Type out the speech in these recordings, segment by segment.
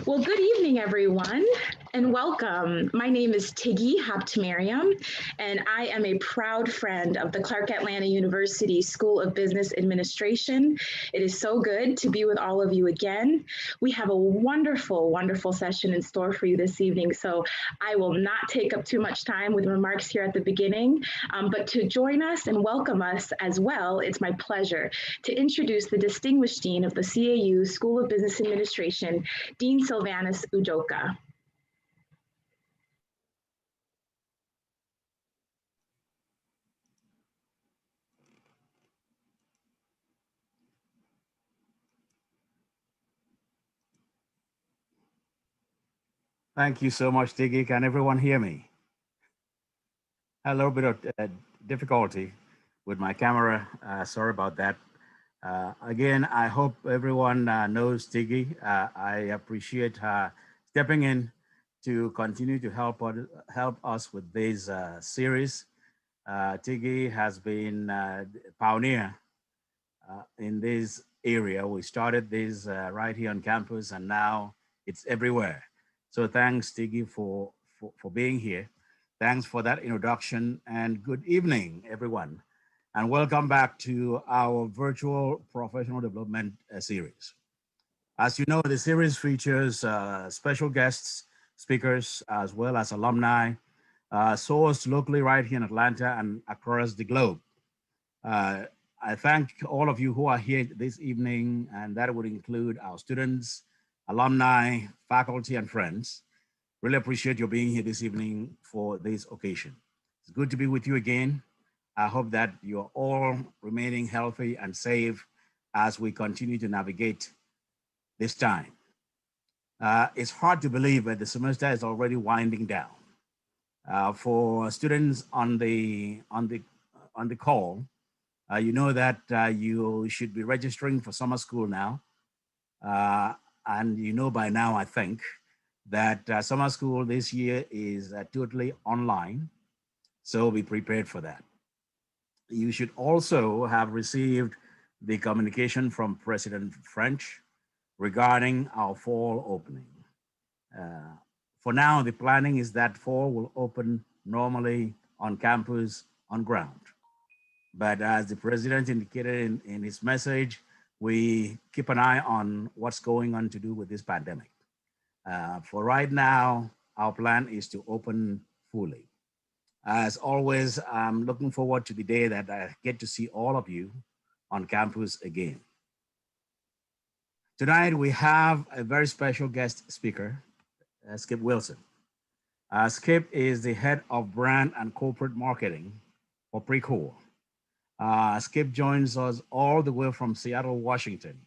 Well, good evening, everyone, and welcome. My name is Tiggy Habtemariam, and I am a proud friend of the Clark Atlanta University School of Business Administration. It is so good to be with all of you again. We have a wonderful, wonderful session in store for you this evening, so I will not take up too much time with remarks here at the beginning, but to join us and welcome us as well, it's my pleasure to introduce the distinguished dean of the CAU School of Business Administration, Dean Sylvanus Udoka. Thank you so much, Tiggy. Can everyone hear me? A little bit of difficulty with my camera. Sorry about that. Again, I hope everyone knows Tiggy. I appreciate her stepping in to continue to help us with this series. Tiggy has been a pioneer in this area. We started this right here on campus, and now it's everywhere. So thanks, Tiggy, for being here. Thanks for that introduction, and good evening, everyone. And welcome back to our virtual professional development series. As you know, the series features special guests, speakers, as well as alumni, sourced locally right here in Atlanta and across the globe. I thank all of you who are here this evening, and that would include our students, alumni, faculty, and friends. Really appreciate your being here this evening for this occasion. It's good to be with you again. I hope that you're all remaining healthy and safe as we continue to navigate this time. It's hard to believe that the semester is already winding down. For students on the call, you know that you should be registering for summer school now. And you know by now, I think, that summer school this year is totally online. So be prepared for that. You should also have received the communication from President French regarding our fall opening. For now, the planning is that fall will open normally on campus, on ground. But as the president indicated in his message, we keep an eye on what's going on to do with this pandemic. For right now, our plan is to open fully. As always, I'm looking forward to the day that I get to see all of you on campus again. Tonight, we have a very special guest speaker, Skip Wilson. Skip is the head of brand and corporate marketing for PreCore. Skip joins us all the way from Seattle, Washington,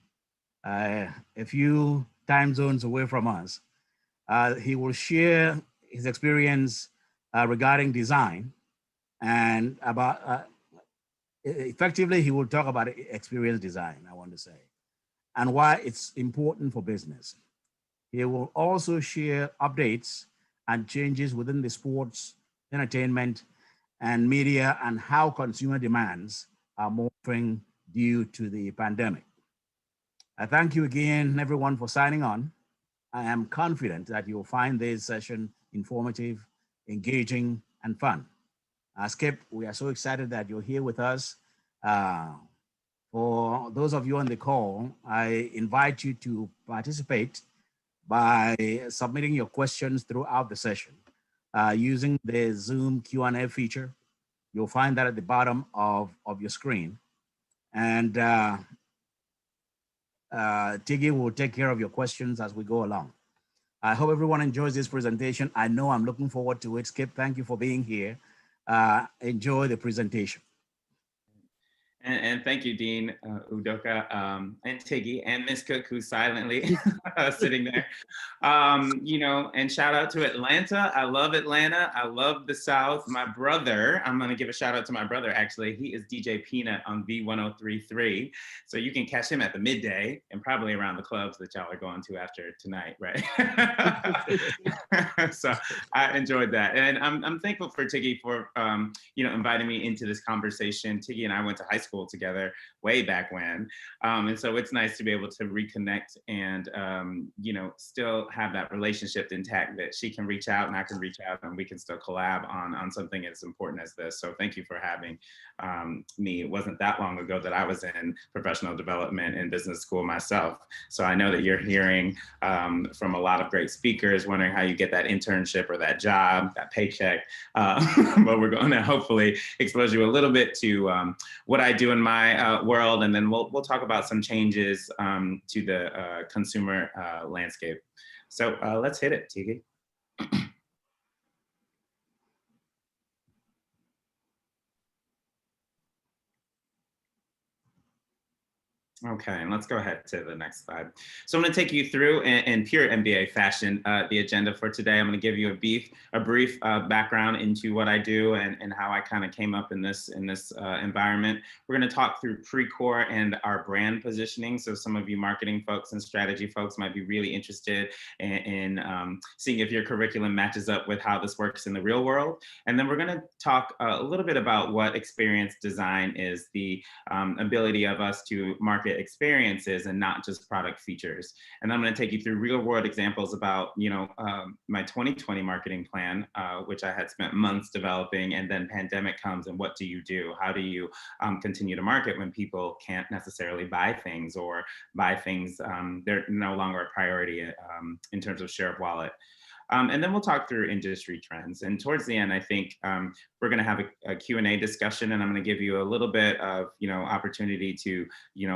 a few time zones away from us. He will share his experience regarding design, and about effectively, he will talk about experience design, I want to say, and why it's important for business. He will also share updates and changes within the sports, entertainment, and media, and how consumer demands are morphing due to the pandemic. I thank you again, everyone, for signing on. I am confident that you'll find this session informative, engaging, and fun. Skip, we are so excited that you're here with us. For those of you on the call, I invite you to participate by submitting your questions throughout the session using the Zoom Q&A feature. You'll find that at the bottom of your screen. And Tiggy will take care of your questions as we go along. I hope everyone enjoys this presentation. I know I'm looking forward to it. Skip, thank you for being here. Enjoy the presentation. And thank you, Dean Udoka, and Tiggy, and Miss Cook, who's silently sitting there. You know, and shout out to Atlanta. I love Atlanta. I love the South. My brother, I'm going to give a shout out to my brother, actually. He is DJ Peanut on V1033. So you can catch him at the midday and probably around the clubs that y'all are going to after tonight, right? So I enjoyed that. And I'm thankful for Tiggy for, you know, inviting me into this conversation. Tiggy and I went to high school school together way back when. And so it's nice to be able to reconnect and, still have that relationship intact, that she can reach out and I can reach out and we can still collab on something as important as this. So thank you for having me. It wasn't that long ago that I was in professional development and business school myself. So I know that you're hearing from a lot of great speakers, wondering how you get that internship or that job, that paycheck. But we're going to hopefully expose you a little bit to what I do in my world, and then we'll talk about some changes to the consumer landscape. So let's hit it, Tiki. Okay, and let's go ahead to the next slide. So I'm going to take you through, in pure MBA fashion, the agenda for today. I'm going to give you a brief background into what I do and how I kind of came up in this environment. We're going to talk through PreCore and our brand positioning. So some of you marketing folks and strategy folks might be really interested in seeing if your curriculum matches up with how this works in the real world. And then we're going to talk a little bit about what experience design is, the ability of us to market experiences and not just product features. And I'm going to take you through real world examples about, my 2020 marketing plan, which I had spent months developing, and then pandemic comes and what do you do? How do you continue to market when people can't necessarily buy things, or buy things, they're no longer a priority in terms of share of wallet. And then we'll talk through industry trends. And towards the end, I think we're going to have a Q&A discussion, and I'm going to give you a little bit of, opportunity to,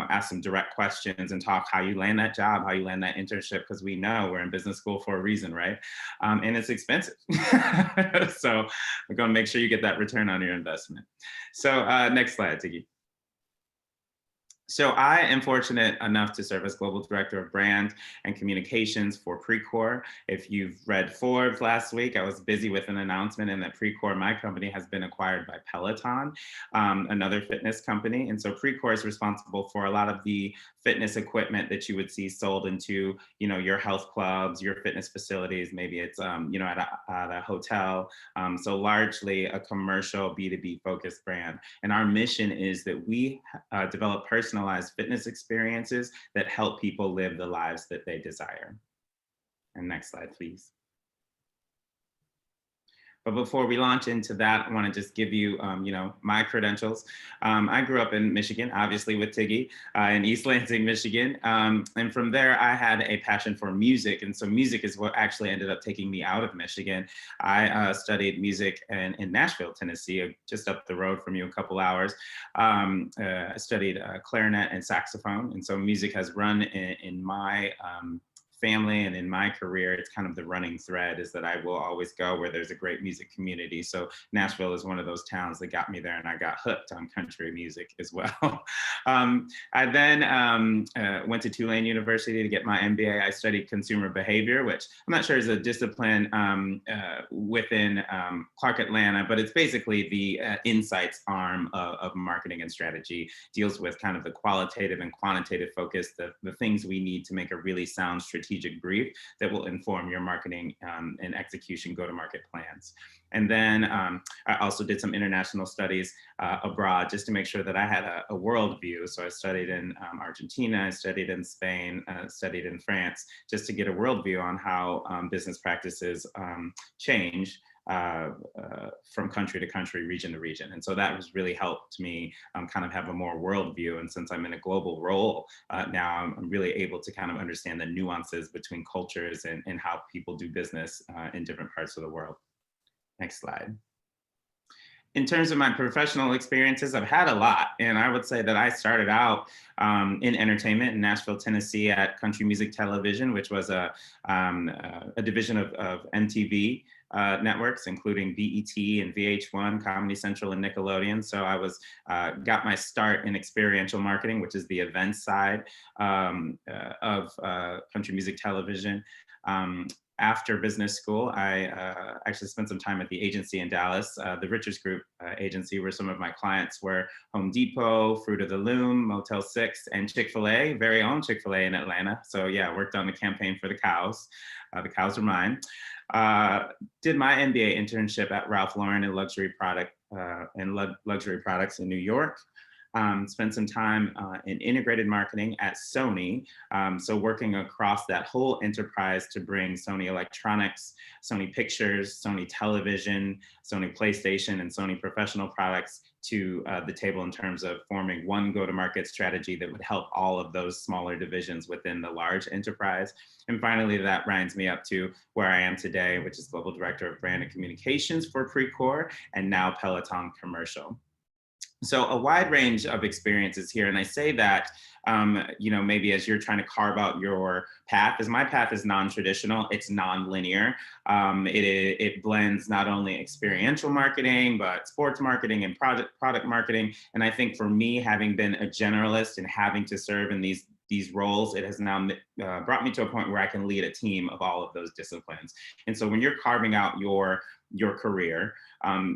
ask some direct questions and talk how you land that job, how you land that internship, because we know we're in business school for a reason, right? And it's expensive. So we're going to make sure you get that return on your investment. So next slide, Tiki. So I am fortunate enough to serve as Global Director of Brand and Communications for PreCore. If you've read Forbes last week, I was busy with an announcement in that PreCore, my company, has been acquired by Peloton, another fitness company. And so PreCore is responsible for a lot of the fitness equipment that you would see sold into, your health clubs, your fitness facilities. Maybe it's, at a hotel. So largely a commercial B2B focused brand. And our mission is that we develop personalized fitness experiences that help people live the lives that they desire. And next slide, please. But before we launch into that, I want to just give you, my credentials. I grew up in Michigan, obviously with Tiggy, in East Lansing, Michigan. And from there, I had a passion for music. And so music is what actually ended up taking me out of Michigan. I studied music in Nashville, Tennessee, just up the road from you, a couple hours. I studied clarinet and saxophone. And so music has run in my family and in my career. It's kind of the running thread, is that I will always go where there's a great music community. So Nashville is one of those towns that got me there, and I got hooked on country music as well. I then went to Tulane University to get my MBA. I studied consumer behavior, which I'm not sure is a discipline within Clark Atlanta, but it's basically the insights arm of marketing and strategy. Deals with kind of the qualitative and quantitative focus, the things we need to make a really sound strategic brief that will inform your marketing and execution go-to-market plans. And then I also did some international studies abroad, just to make sure that I had a world view. So I studied in Argentina, I studied in Spain, studied in France, just to get a world view on how business practices change from country to country, region to region. And so that has really helped me kind of have a more worldview. And since I'm in a global role now, I'm really able to kind of understand the nuances between cultures and how people do business in different parts of the world. Next slide. In terms of my professional experiences, I've had a lot. And I would say that I started out in entertainment in Nashville, Tennessee at Country Music Television, which was a division of MTV networks, including BET and VH1, Comedy Central, and Nickelodeon. So I was got my start in experiential marketing, which is the event side of country music television. After business school, I actually spent some time at the agency in Dallas, the Richards Group agency, where some of my clients were Home Depot, Fruit of the Loom, Motel 6, and Chick-fil-A, very own Chick-fil-A in Atlanta. So yeah, I worked on the campaign for the cows. The cows are mine. Did my MBA internship at Ralph Lauren and luxury products in New York. spent some time in integrated marketing at Sony. So working across that whole enterprise to bring Sony Electronics, Sony Pictures, Sony Television, Sony PlayStation, and Sony Professional products to the table in terms of forming one go-to-market strategy that would help all of those smaller divisions within the large enterprise. And finally, that rounds me up to where I am today, which is Global Director of Brand and Communications for PreCore, and now Peloton Commercial. So a wide range of experiences here. And I say that, maybe as you're trying to carve out your path, as my path is non-traditional, it's non-linear. It blends not only experiential marketing, but sports marketing and product marketing. And I think for me, having been a generalist and having to serve in these roles, it has now brought me to a point where I can lead a team of all of those disciplines. And so when you're carving out your career,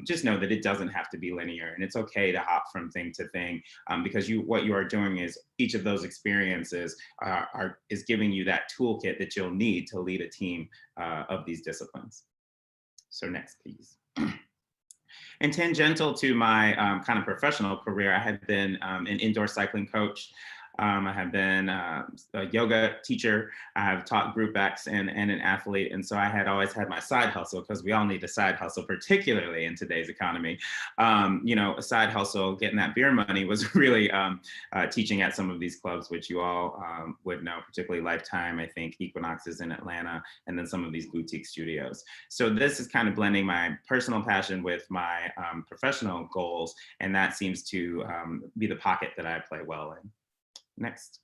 just know that it doesn't have to be linear, and it's okay to hop from thing to thing, because what you are doing is each of those experiences is giving you that toolkit that you'll need to lead a team of these disciplines. So next, please. And tangential to my kind of professional career, I have been an indoor cycling coach. I have been a yoga teacher. I have taught group X and an athlete. And so I had always had my side hustle, because we all need a side hustle, particularly in today's economy. A side hustle, getting that beer money, was really teaching at some of these clubs, which you all would know, particularly Lifetime, I think Equinox is in Atlanta, and then some of these boutique studios. So this is kind of blending my personal passion with my professional goals. And that seems to be the pocket that I play well in. Next.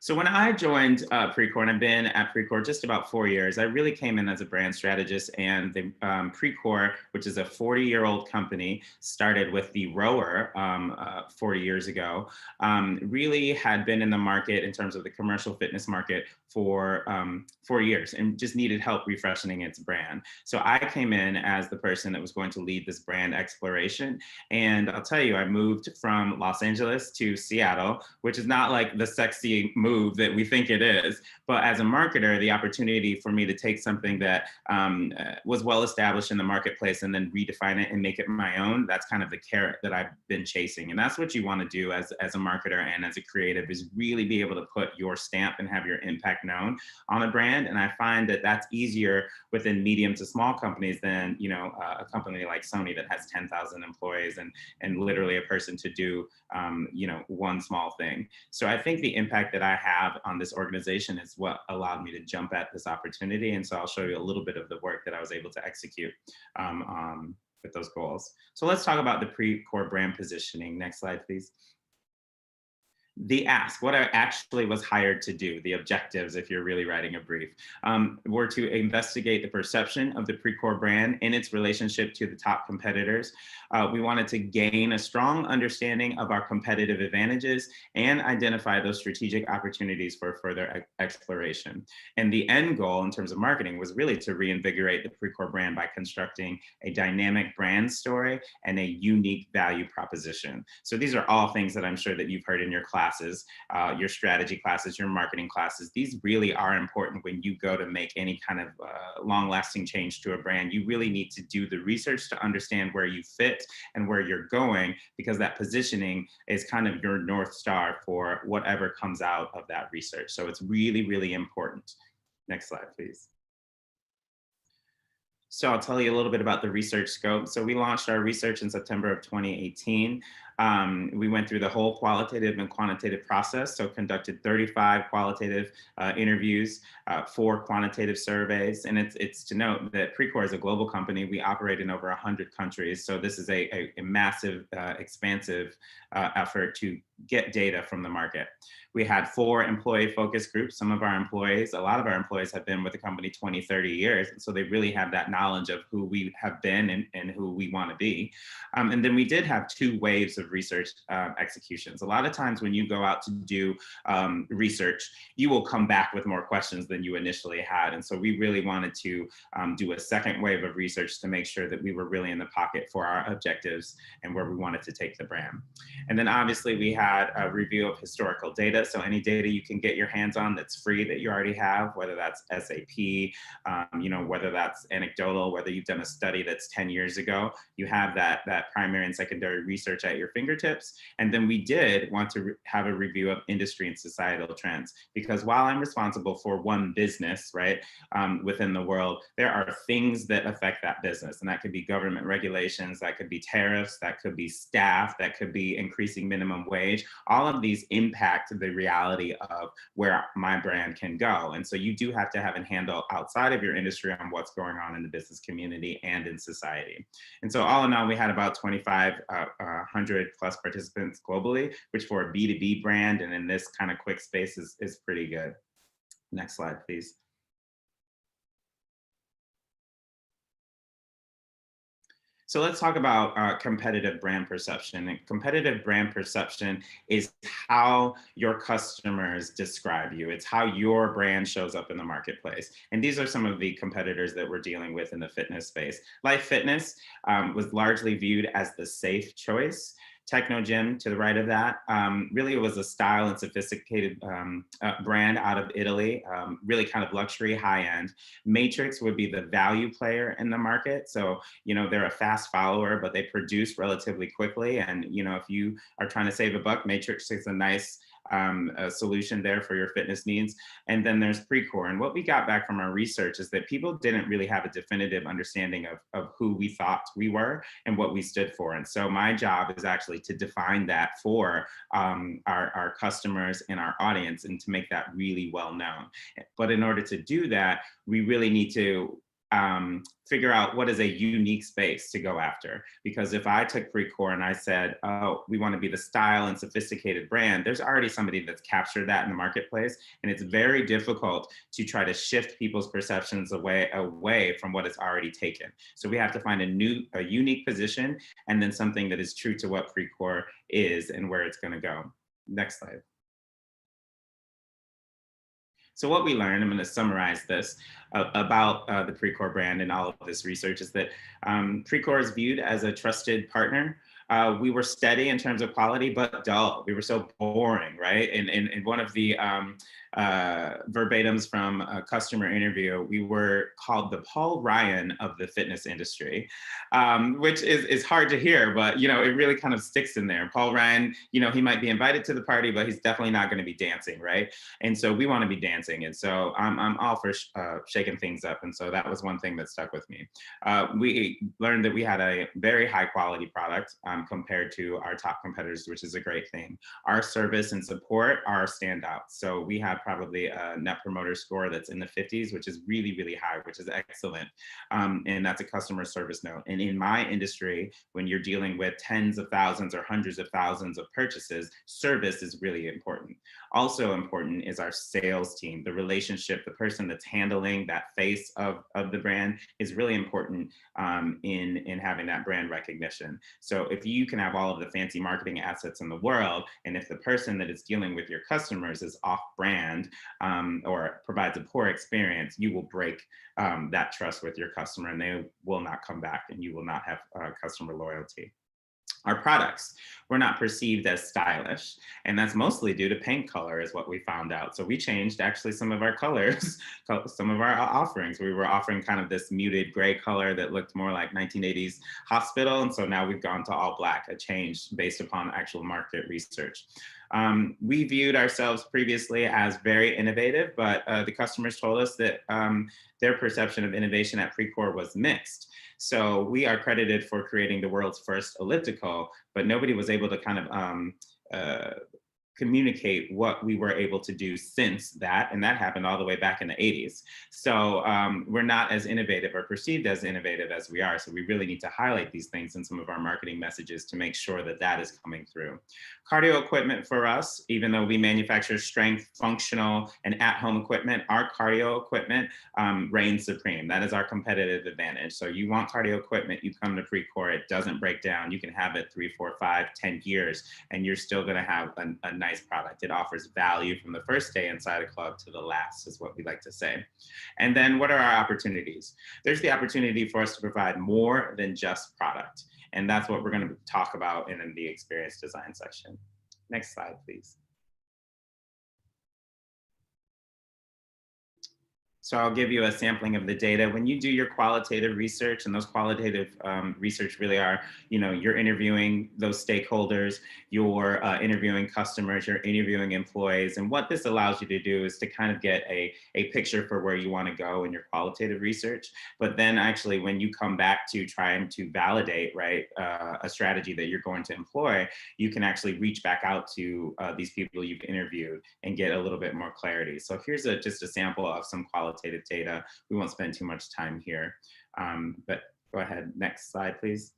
So when I joined PreCore, and I've been at PreCore just about 4 years, I really came in as a brand strategist, and the PreCore, which is a 40-year-old company, started with the rower 40 years ago, really had been in the market in terms of the commercial fitness market for 4 years and just needed help refreshing its brand. So I came in as the person that was going to lead this brand exploration. And I'll tell you, I moved from Los Angeles to Seattle, which is not like the sexy move that we think it is. But as a marketer, the opportunity for me to take something that was well established in the marketplace and then redefine it and make it my own, that's kind of the carrot that I've been chasing. And that's what you want to do as a marketer and as a creative, is really be able to put your stamp and have your impact known on a brand. And I find that that's easier within medium to small companies than a company like Sony that has 10,000 employees and literally a person to do one small thing. So I think the impact that I have on this organization is what allowed me to jump at this opportunity. And so I'll show you a little bit of the work that I was able to execute with those goals. So let's talk about the PreCore brand positioning. Next slide, please. The ask, what I actually was hired to do, the objectives, if you're really writing a brief, were to investigate the perception of the PreCore brand and its relationship to the top competitors. We wanted to gain a strong understanding of our competitive advantages and identify those strategic opportunities for further exploration. And the end goal in terms of marketing was really to reinvigorate the PreCore brand by constructing a dynamic brand story and a unique value proposition. So these are all things that I'm sure that you've heard in your classes, your strategy classes, your marketing classes. These really are important when you go to make any kind of long-lasting change to a brand. You really need to do the research to understand where you fit and where you're going, because that positioning is kind of your North Star for whatever comes out of that research. So it's really, really important. Next slide, please. So I'll tell you a little bit about the research scope. So we launched our research in September of 2018. We went through the whole qualitative and quantitative process. So conducted 35 qualitative interviews, 4 quantitative surveys. And it's to note that PreCore is a global company. We operate in over 100 countries. So this is a massive, expansive effort to get data from the market. We had 4 employee focus groups. A lot of our employees have been with the company 20, 30 years. And so they really have that knowledge of who we have been and who we want to be. And then we did have 2 waves of research executions. A lot of times when you go out to do research, you will come back with more questions than you initially had. And so we really wanted to do a second wave of research to make sure that we were really in the pocket for our objectives and where we wanted to take the brand. And then obviously we have had a review of historical data. So any data you can get your hands on that's free that you already have, whether that's SAP, you know, whether that's anecdotal, whether you've done a study that's 10 years ago, you have that primary and secondary research at your fingertips. And then we did want to have a review of industry and societal trends, because while I'm responsible for one business, right, within the world, there are things that affect that business. And that could be government regulations, that could be tariffs, that could be staff, that could be increasing minimum wage. All of these impact the reality of where my brand can go. And so you do have to have a handle outside of your industry on what's going on in the business community and in society. And so all in all, we had about 2,500 plus participants globally, which for a B2B brand and in this kind of quick space is pretty good. Next slide, please. So let's talk about competitive brand perception. And competitive brand perception is how your customers describe you. It's how your brand shows up in the marketplace. And these are some of the competitors that we're dealing with in the fitness space. Life Fitness was largely viewed as the safe choice. Techno Gym to the right of that, really it was a style and sophisticated brand out of Italy, really kind of luxury, high end. Matrix would be the value player in the market. So, you know, they're a fast follower, but they produce relatively quickly. And, you know, if you are trying to save a buck, Matrix is a nice a solution there for your fitness needs. And then there's PreCore. And what we got back from our research is that people didn't really have a definitive understanding of who we thought we were and what we stood for. And so my job is actually to define that for our customers and our audience and to make that really well known. But in order to do that, we really need to figure out what is a unique space to go after. Because if I took PreCore and I said, oh, we want to be the style and sophisticated brand, there's already somebody that's captured that in the marketplace. And it's very difficult to try to shift people's perceptions away from what it's already taken. So we have to find a unique position and then something that is true to what PreCore is and where it's going to go. Next slide. So what we learned, I'm going to summarize this about the PreCore brand and all of this research, is that PreCore is viewed as a trusted partner. We were steady in terms of quality, but dull. We were so boring, right? And one of the verbatims from a customer interview, we were called the Paul Ryan of the fitness industry, which is hard to hear, but, you know, it really kind of sticks in there. Paul Ryan, you know, he might be invited to the party, but he's definitely not going to be dancing, right? And so we want to be dancing. And so I'm all for shaking things up. And so that was one thing that stuck with me. We learned that we had a very high quality product compared to our top competitors, which is a great thing. Our service and support are standouts. So we have probably a net promoter score that's in the 50s, which is really, really high, which is excellent. And that's a customer service note. And in my industry, when you're dealing with tens of thousands or hundreds of thousands of purchases, service is really important. Also important is our sales team, the relationship, the person that's handling that face of the brand is really important in having that brand recognition. So if you can have all of the fancy marketing assets in the world, and if the person that is dealing with your customers is off brand or provides a poor experience, you will break that trust with your customer and they will not come back and you will not have customer loyalty. Our products were not perceived as stylish, and that's mostly due to paint color is what we found out. So we changed actually some of our colors, some of our offerings. We were offering kind of this muted gray color that looked more like 1980s hospital. And so now we've gone to all black, a change based upon actual market research. We viewed ourselves previously as very innovative, but the customers told us that their perception of innovation at PreCore was mixed. So we are credited for creating the world's first elliptical, but nobody was able to kind of communicate what we were able to do since that, and that happened all the way back in the 80s. So we're not as innovative or perceived as innovative as we are. So we really need to highlight these things in some of our marketing messages to make sure that that is coming through. Cardio equipment for us, even though we manufacture strength, functional, and at-home equipment, our cardio equipment reigns supreme. That is our competitive advantage. So you want cardio equipment, you come to PreCore, it doesn't break down. You can have it 3, 4, 5, 10 years, and you're still gonna have a nice product. It offers value from the first day inside a club to the last, is what we like to say. And then what are our opportunities? There's the opportunity for us to provide more than just product. And that's what we're going to talk about in the experience design section. Next slide, please. So I'll give you a sampling of the data. When you do your qualitative research, and those qualitative research really are, you're interviewing those stakeholders, you're interviewing customers, you're interviewing employees. And what this allows you to do is to kind of get a picture for where you want to go in your qualitative research. But then actually, when you come back to trying to validate, right, a strategy that you're going to employ, you can actually reach back out to these people you've interviewed and get a little bit more clarity. So here's just a sample of some qualitative data. We won't spend too much time here, but go ahead, next slide, please.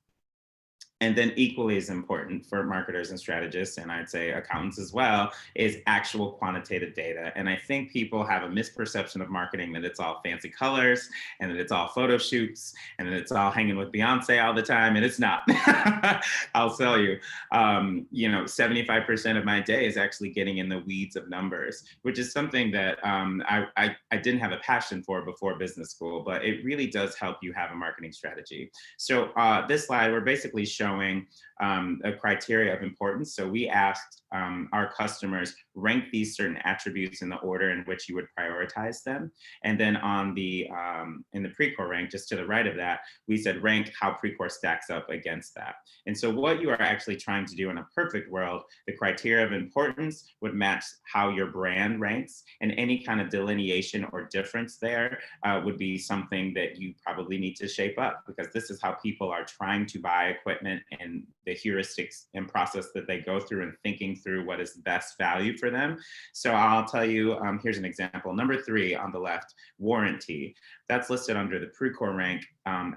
And then equally as important for marketers and strategists, and I'd say accountants as well, is actual quantitative data. And I think people have a misperception of marketing that it's all fancy colors and that it's all photo shoots and that it's all hanging with Beyonce all the time, and it's not. I'll tell you, 75% of my day is actually getting in the weeds of numbers, which is something that I didn't have a passion for before business school, but it really does help you have a marketing strategy. So this slide, we're basically showing a criteria of importance. So we asked our customers, rank these certain attributes in the order in which you would prioritize them. And then on the in the PreCore rank, just to the right of that, we said rank how PreCore stacks up against that. And so what you are actually trying to do in a perfect world, the criteria of importance would match how your brand ranks, and any kind of delineation or difference there would be something that you probably need to shape up, because this is how people are trying to buy equipment and the heuristics and process that they go through and thinking through what is best value for them. So I'll tell you, here's an example. Number 3 on the left, warranty. That's listed under the PreCore rank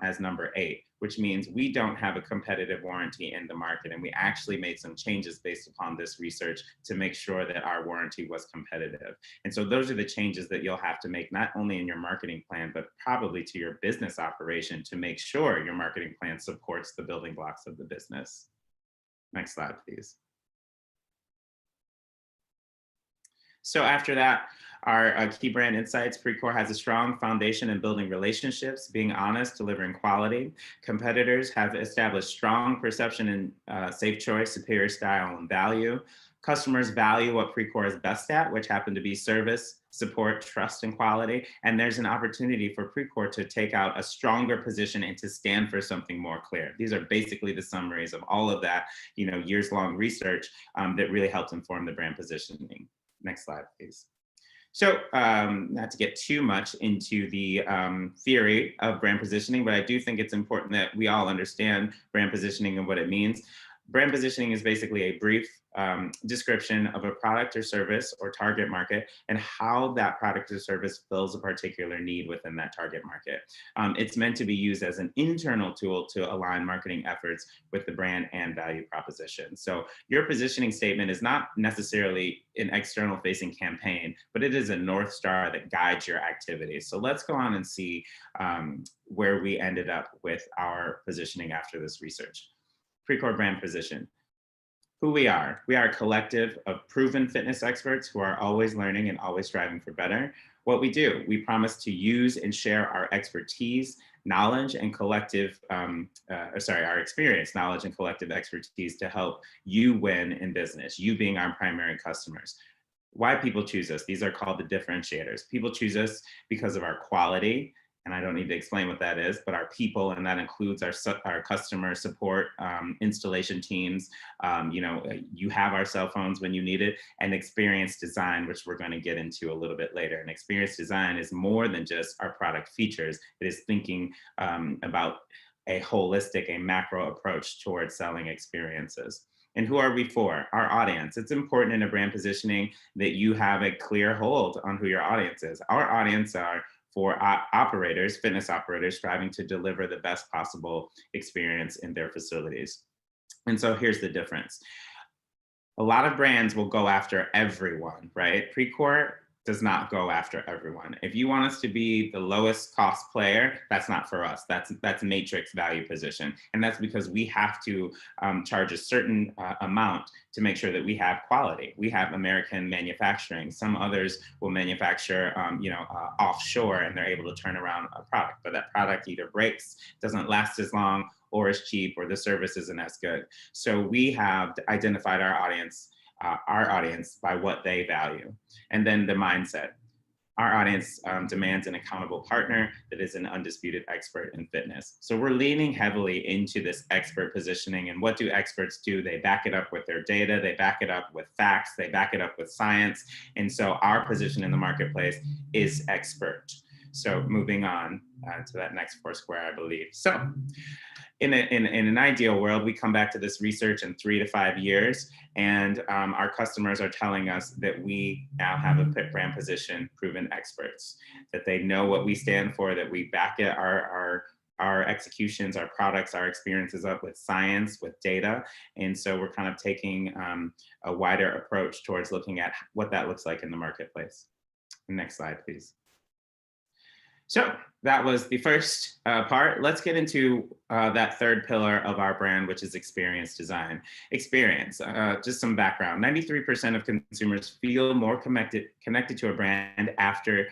as number 8, which means we don't have a competitive warranty in the market. And we actually made some changes based upon this research to make sure that our warranty was competitive. And so those are the changes that you'll have to make, not only in your marketing plan, but probably to your business operation to make sure your marketing plan supports the building blocks of the business. Next slide, please. So after that, our key brand insights, PreCore has a strong foundation in building relationships, being honest, delivering quality. Competitors have established strong perception in safe choice, superior style, and value. Customers value what PreCore is best at, which happen to be service, support, trust, and quality. And there's an opportunity for PreCore to take out a stronger position and to stand for something more clear. These are basically the summaries of all of that, years-long research that really helped inform the brand positioning. Next slide, please. So not to get too much into the theory of brand positioning, but I do think it's important that we all understand brand positioning and what it means. Brand positioning is basically a brief description of a product or service or target market and how that product or service fills a particular need within that target market. It's meant to be used as an internal tool to align marketing efforts with the brand and value proposition. So your positioning statement is not necessarily an external facing campaign, but it is a North Star that guides your activities. So let's go on and see where we ended up with our positioning after this research. PreCore brand position. Who we are a collective of proven fitness experts who are always learning and always striving for better. What we do, we promise to use and share our expertise, knowledge, and collective, our experience, knowledge, and collective expertise to help you win in business, you being our primary customers. Why people choose us? These are called the differentiators. People choose us because of our quality, and I don't need to explain what that is, but our people, and that includes our customer support, installation teams, you have our cell phones when you need it, and experience design, which we're going to get into a little bit later. And experience design is more than just our product features. It is thinking about a holistic, a macro approach towards selling experiences. And who are we for? Our audience. It's important in a brand positioning that you have a clear hold on who your audience is. Our audience are for operators, fitness operators, striving to deliver the best possible experience in their facilities. And so here's the difference. A lot of brands will go after everyone, right? PreCore does not go after everyone. If you want us to be the lowest cost player, that's not for us. That's matrix value position. And that's because we have to charge a certain amount to make sure that we have quality. We have American manufacturing. Some others will manufacture offshore, and they're able to turn around a product, but that product either breaks, doesn't last as long, or is cheap, or the service isn't as good. So we have identified our audience our audience by what they value. And then the mindset. Our audience demands an accountable partner that is an undisputed expert in fitness. So we're leaning heavily into this expert positioning. And what do experts do? They back it up with their data, they back it up with facts, they back it up with science. And so our position in the marketplace is expert. So moving on to that next Foursquare, I believe. So in an ideal world, we come back to this research in 3 to 5 years, and our customers are telling us that we now have a brand position, proven experts, that they know what we stand for, that we back it, our executions, our products, our experiences up with science, with data. And so we're kind of taking a wider approach towards looking at what that looks like in the marketplace. Next slide, please. So that was the first part. Let's get into that third pillar of our brand, which is experience design. Experience, just some background. 93% of consumers feel more connected to a brand after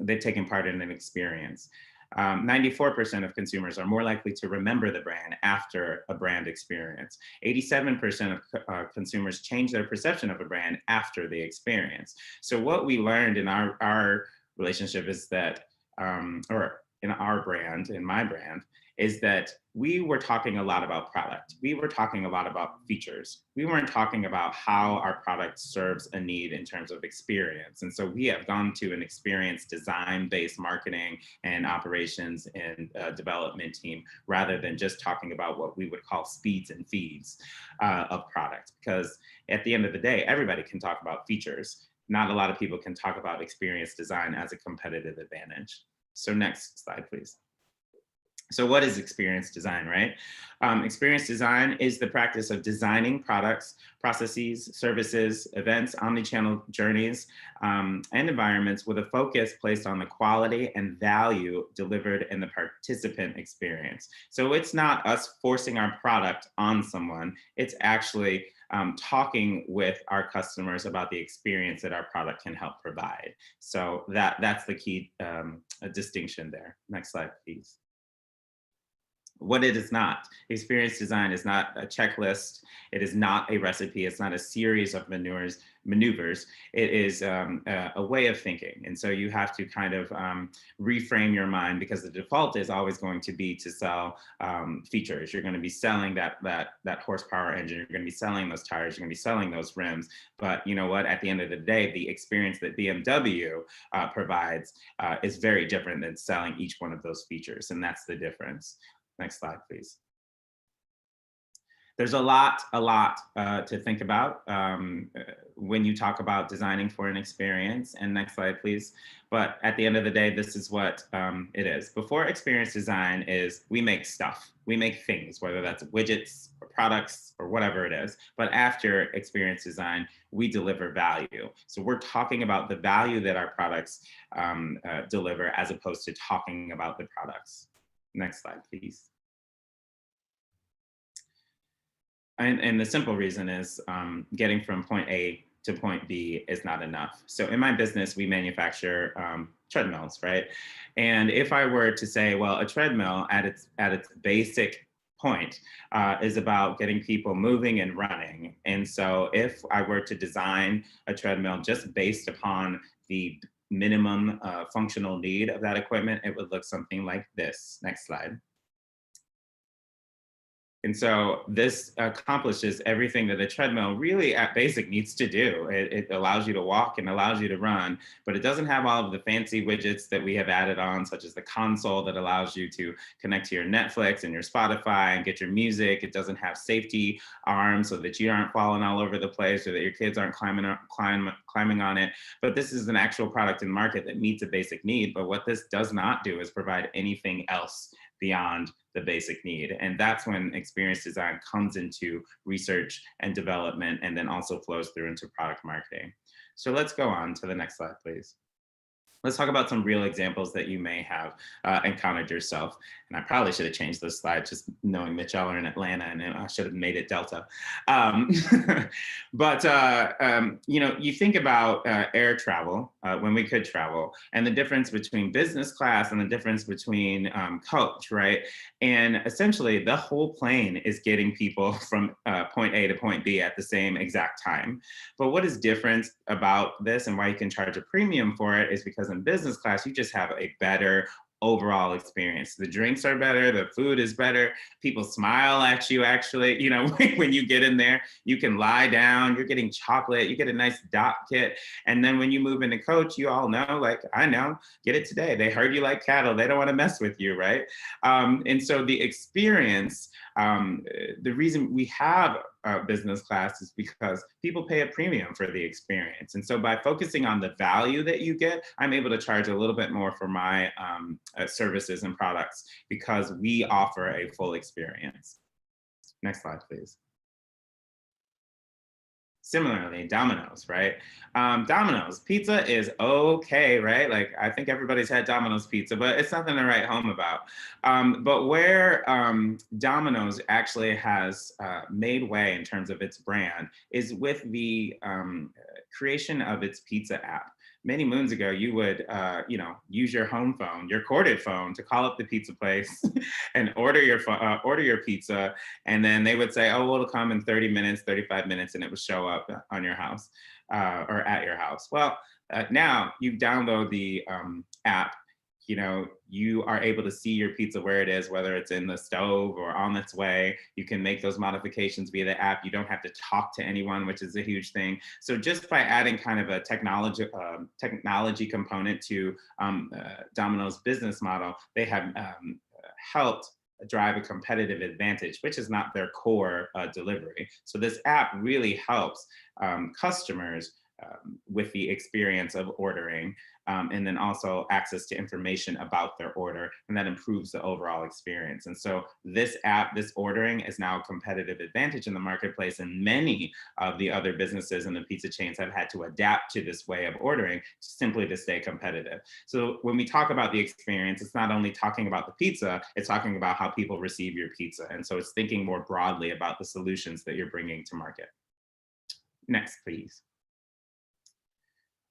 they've taken part in an experience. 94% of consumers are more likely to remember the brand after a brand experience. 87% of consumers change their perception of a brand after the experience. So what we learned in our relationship is that, or in our brand, in my brand, is that we were talking a lot about product. We were talking a lot about features. We weren't talking about how our product serves a need in terms of experience. And so we have gone to an experience design-based marketing and operations and development team, rather than just talking about what we would call speeds and feeds of product. Because at the end of the day, everybody can talk about features. Not a lot of people can talk about experience design as a competitive advantage. So next slide, please. So what is experience design, right? Experience design is the practice of designing products, processes, services, events, omnichannel journeys, and environments with a focus placed on the quality and value delivered in the participant experience. So it's not us forcing our product on someone, it's actually talking with our customers about the experience that our product can help provide. So that's the key distinction there. Next slide, please. What it is not. Experience design is not a checklist. It is not a recipe. It's not a series of maneuvers. It is a way of thinking. And so you have to kind of reframe your mind, because the default is always going to be to sell features. You're going to be selling that horsepower engine. You're going to be selling those tires. You're going to be selling those rims. But you know what? At the end of the day, the experience that BMW provides is very different than selling each one of those features. And that's the difference. Next slide, please. There's a lot to think about when you talk about designing for an experience. And next slide, please. But at the end of the day, this is what it is. Before experience design is we make stuff, we make things, whether that's widgets or products or whatever it is. But after experience design, we deliver value. So we're talking about the value that our products deliver, as opposed to talking about the products. Next slide, please. And the simple reason is getting from point A to point B is not enough. So in my business, we manufacture treadmills, right? And if I were to say, well, a treadmill at its basic point is about getting people moving and running. And so if I were to design a treadmill just based upon the minimum functional need of that equipment, it would look something like this. Next slide. And so this accomplishes everything that a treadmill really at basic needs to do. It allows you to walk and allows you to run, but it doesn't have all of the fancy widgets that we have added on, such as the console that allows you to connect to your Netflix and your Spotify and get your music. It doesn't have safety arms so that you aren't falling all over the place or that your kids aren't climbing on it. But this is an actual product in market that meets a basic need. But what this does not do is provide anything else beyond the basic need. And that's when experience design comes into research and development, and then also flows through into product marketing. So let's go on to the next slide, please. Let's talk about some real examples that you may have encountered yourself. And I probably should have changed this slide, just knowing that y'all are in Atlanta, and I should have made it Delta. But you know, you think about air travel. when we could travel, and the difference between business class and the difference between coach, right? And essentially the whole plane is getting people from point A to point B at the same exact time. But what is different about this and why you can charge a premium for it is because in business class, you just have a better overall experience. The drinks are better, the food is better, people smile at you actually, you know, when you get in there, you can lie down, you're getting chocolate, you get a nice dot kit. And then when you move into coach, you all know, like, I know, get it today. They herd you like cattle, they don't want to mess with you, right? And so the experience, the reason we have business class is because people pay a premium for the experience. And so by focusing on the value that you get, I'm able to charge a little bit more for my services and products because we offer a full experience. Next slide, please. Similarly, Domino's, right? Domino's Pizza is okay, right? Like, I think everybody's had Domino's Pizza, but it's nothing to write home about. But where Domino's actually has made way in terms of its brand is with the creation of its pizza app. Many moons ago, you would, you know, use your home phone, your corded phone, to call up the pizza place and order your pizza, and then they would say, "Oh, well, it'll come in 30 minutes, 35 minutes," and it would show up on your house or at your house. Well, now you download the app. You know, you are able to see your pizza where it is, whether it's in the stove or on its way. You can make those modifications via the app. You don't have to talk to anyone, which is a huge thing. So just by adding kind of a technology component to Domino's business model, they have helped drive a competitive advantage, which is not their core delivery. So this app really helps customers with the experience of ordering, and then also access to information about their order, and that improves the overall experience. And so this app, this ordering, is now a competitive advantage in the marketplace, and many of the other businesses and the pizza chains have had to adapt to this way of ordering simply to stay competitive. So when we talk about the experience, it's not only talking about the pizza, it's talking about how people receive your pizza. And so it's thinking more broadly about the solutions that you're bringing to market. Next, please.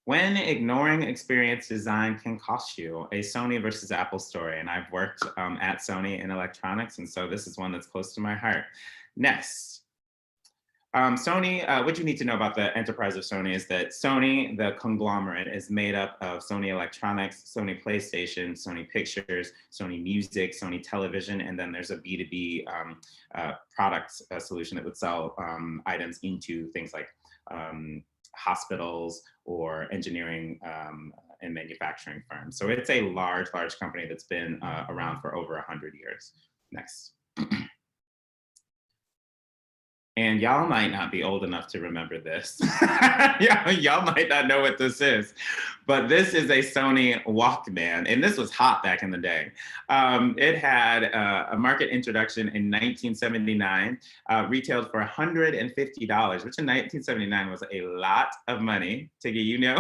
When ignoring experience design can cost you, a Sony versus Apple story. And I've worked at Sony in electronics, and so this is one that's close to my heart. Next. Sony, what you need to know about the enterprise of Sony is that Sony, the conglomerate, is made up of Sony Electronics, Sony PlayStation, Sony Pictures, Sony Music, Sony Television, and then there's a B2B product solution that would sell items into things like hospitals or engineering and manufacturing firms. So it's a large, large company that's been around for over 100 years. Next. And y'all might not be old enough to remember this. Y'all might not know what this is, but this is a Sony Walkman, and this was hot back in the day. It had a market introduction in 1979, retailed for $150, which in 1979 was a lot of money. Tiggy, you know.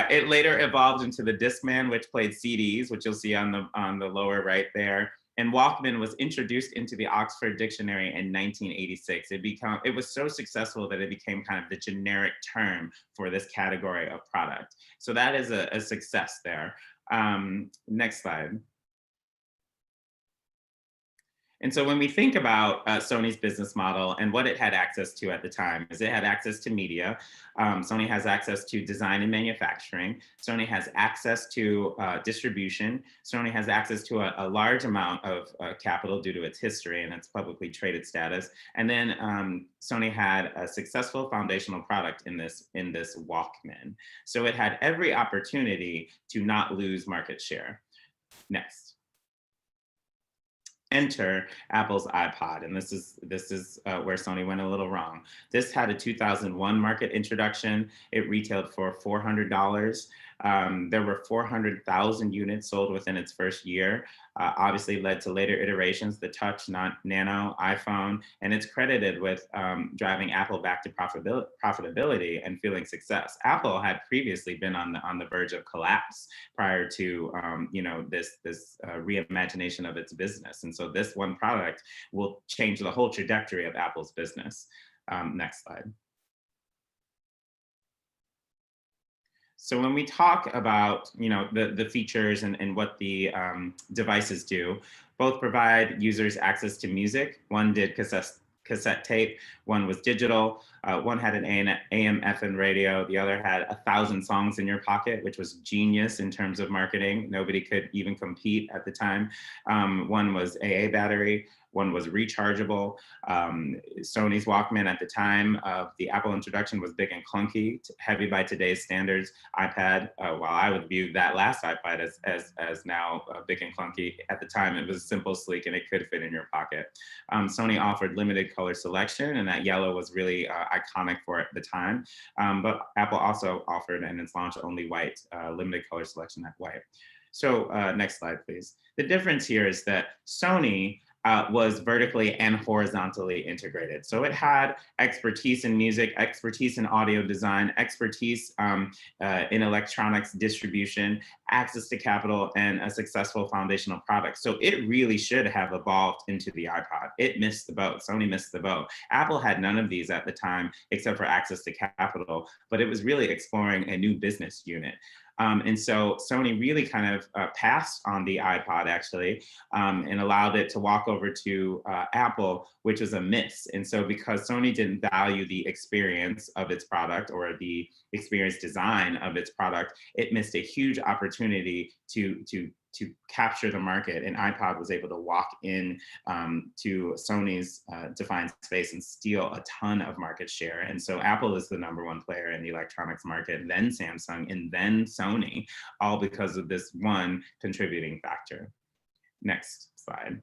It later evolved into the Discman, which played CDs, which you'll see on the lower right there. And Walkman was introduced into the Oxford Dictionary in 1986. It was so successful that it became kind of the generic term for this category of product. So that is a success there. Next slide. And so when we think about Sony's business model and what it had access to at the time, is it had access to media. Sony has access to design and manufacturing. Sony has access to distribution. Sony has access to a large amount of capital due to its history and its publicly traded status. And then Sony had a successful foundational product in this Walkman. So it had every opportunity to not lose market share. Next. Enter Apple's iPod, and this is where Sony went a little wrong. This had a 2001 market introduction. It retailed for $400. There were 400,000 units sold within its first year, obviously led to later iterations, the Touch, Nano, iPhone, and it's credited with driving Apple back to profitability and feeling success. Apple had previously been on the verge of collapse prior to this reimagination of its business. And so this one product will change the whole trajectory of Apple's business. Next slide. So when we talk about, the features and what the devices do, both provide users access to music. One did cassette tape, one was digital, one had an AM, FM radio, the other had 1,000 songs in your pocket, which was genius in terms of marketing. Nobody could even compete at the time. One was AA battery, one was rechargeable. Sony's Walkman at the time of the Apple introduction was big and clunky, heavy by today's standards. iPad, while I would view that last iPad as now big and clunky, at the time it was simple, sleek, and it could fit in your pocket. Sony offered limited color selection, and that yellow was really iconic for it at the time. But Apple also offered, in its launch, only white, limited color selection at white. So next slide, please. The difference here is that Sony was vertically and horizontally integrated. So it had expertise in music, expertise in audio design, expertise in electronics distribution, access to capital, and a successful foundational product. So it really should have evolved into the iPod. It missed the boat. Sony missed the boat. Apple had none of these at the time, except for access to capital, but it was really exploring a new business unit. And so Sony really kind of passed on the iPod, actually, and allowed it to walk over to Apple, which was a miss. And so because Sony didn't value the experience of its product or the experience design of its product, it missed a huge opportunity to capture the market, and iPod was able to walk in to Sony's defined space and steal a ton of market share. And so Apple is the #1 player in the electronics market, then Samsung, and then Sony, all because of this one contributing factor. Next slide.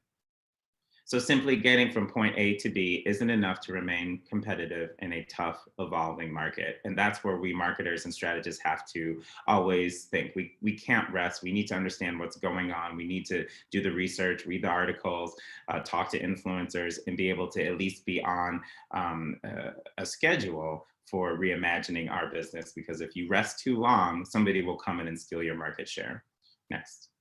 So simply getting from point A to B isn't enough to remain competitive in a tough, evolving market. And that's where we marketers and strategists have to always think. We can't rest. We need to understand what's going on. We need to do the research, read the articles, talk to influencers, and be able to at least be on a schedule for reimagining our business. Because if you rest too long, somebody will come in and steal your market share. Next.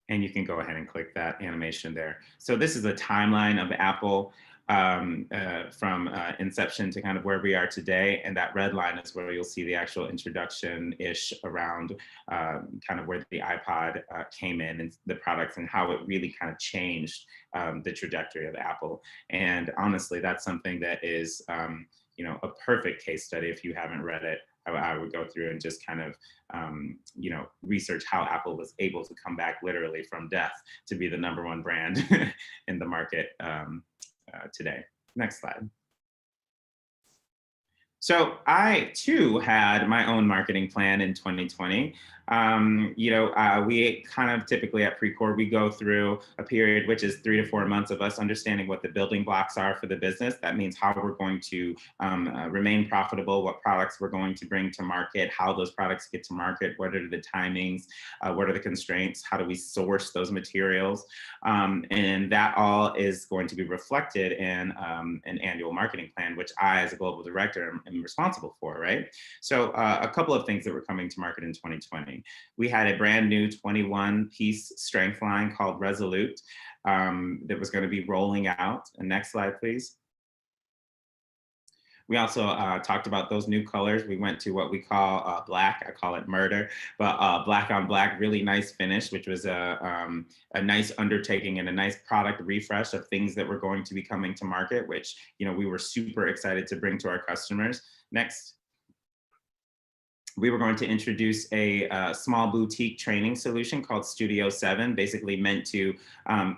And you can go ahead and click that animation there. So this is a timeline of Apple from inception to kind of where we are today. And that red line is where you'll see the actual introduction-ish around kind of where the iPod came in and the products and how it really kind of changed the trajectory of Apple. And honestly, that's something that is a perfect case study. If you haven't read it, I would go through and just kind of, research how Apple was able to come back literally from death to be the #1 brand in the market today. Next slide. So I too had my own marketing plan in 2020. We kind of typically at PreCore, we go through a period which is 3 to 4 months of us understanding what the building blocks are for the business. That means how we're going to remain profitable, what products we're going to bring to market, how those products get to market, what are the timings, what are the constraints, how do we source those materials, and that all is going to be reflected in an annual marketing plan, which I, as a global director, am responsible for, right? So a couple of things that were coming to market in 2020. We had a brand new 21-piece strength line called Resolute that was going to be rolling out. And next slide, please. We also talked about those new colors. We went to what we call black. I call it murder, but black on black, really nice finish, which was a nice undertaking and a nice product refresh of things that were going to be coming to market, which we were super excited to bring to our customers. Next. We were going to introduce a small boutique training solution called Studio 7, basically meant to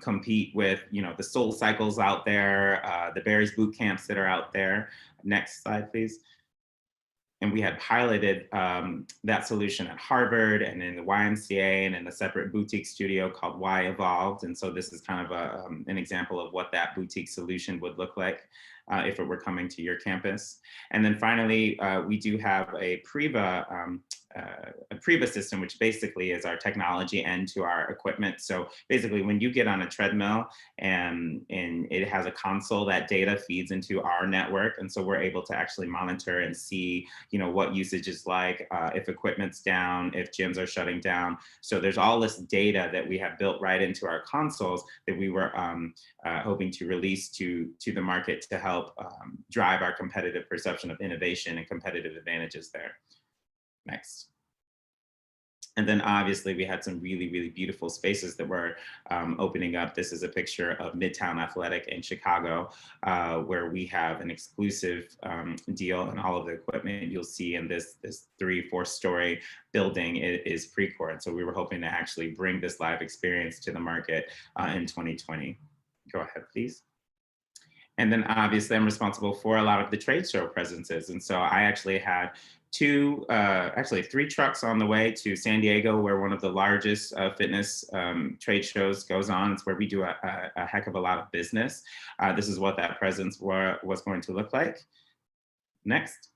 compete with, the Soul Cycles out there, the Barry's boot camps that are out there. Next slide, please. And we had piloted that solution at Harvard and in the YMCA and in a separate boutique studio called Y Evolved. And so this is kind of an example of what that boutique solution would look like if it were coming to your campus. And then finally, we do have a Priebus system, which basically is our technology end to our equipment. So basically, when you get on a treadmill and it has a console, that data feeds into our network. And so we're able to actually monitor and see, what usage is like, if equipment's down, if gyms are shutting down. So there's all this data that we have built right into our consoles that we were hoping to release to the market to help drive our competitive perception of innovation and competitive advantages there. Next. And then obviously we had some really, really beautiful spaces that were opening up. This is a picture of Midtown Athletic in Chicago, where we have an exclusive deal, and all of the equipment you'll see in this 3-4 story building is PreCore. And so we were hoping to actually bring this live experience to the market in 2020. Go ahead, please. And then obviously I'm responsible for a lot of the trade show presences. And so I actually had actually 3 trucks on the way to San Diego, where one of the largest fitness trade shows goes on. It's where we do a heck of a lot of business. This is what that presence was going to look like. Next.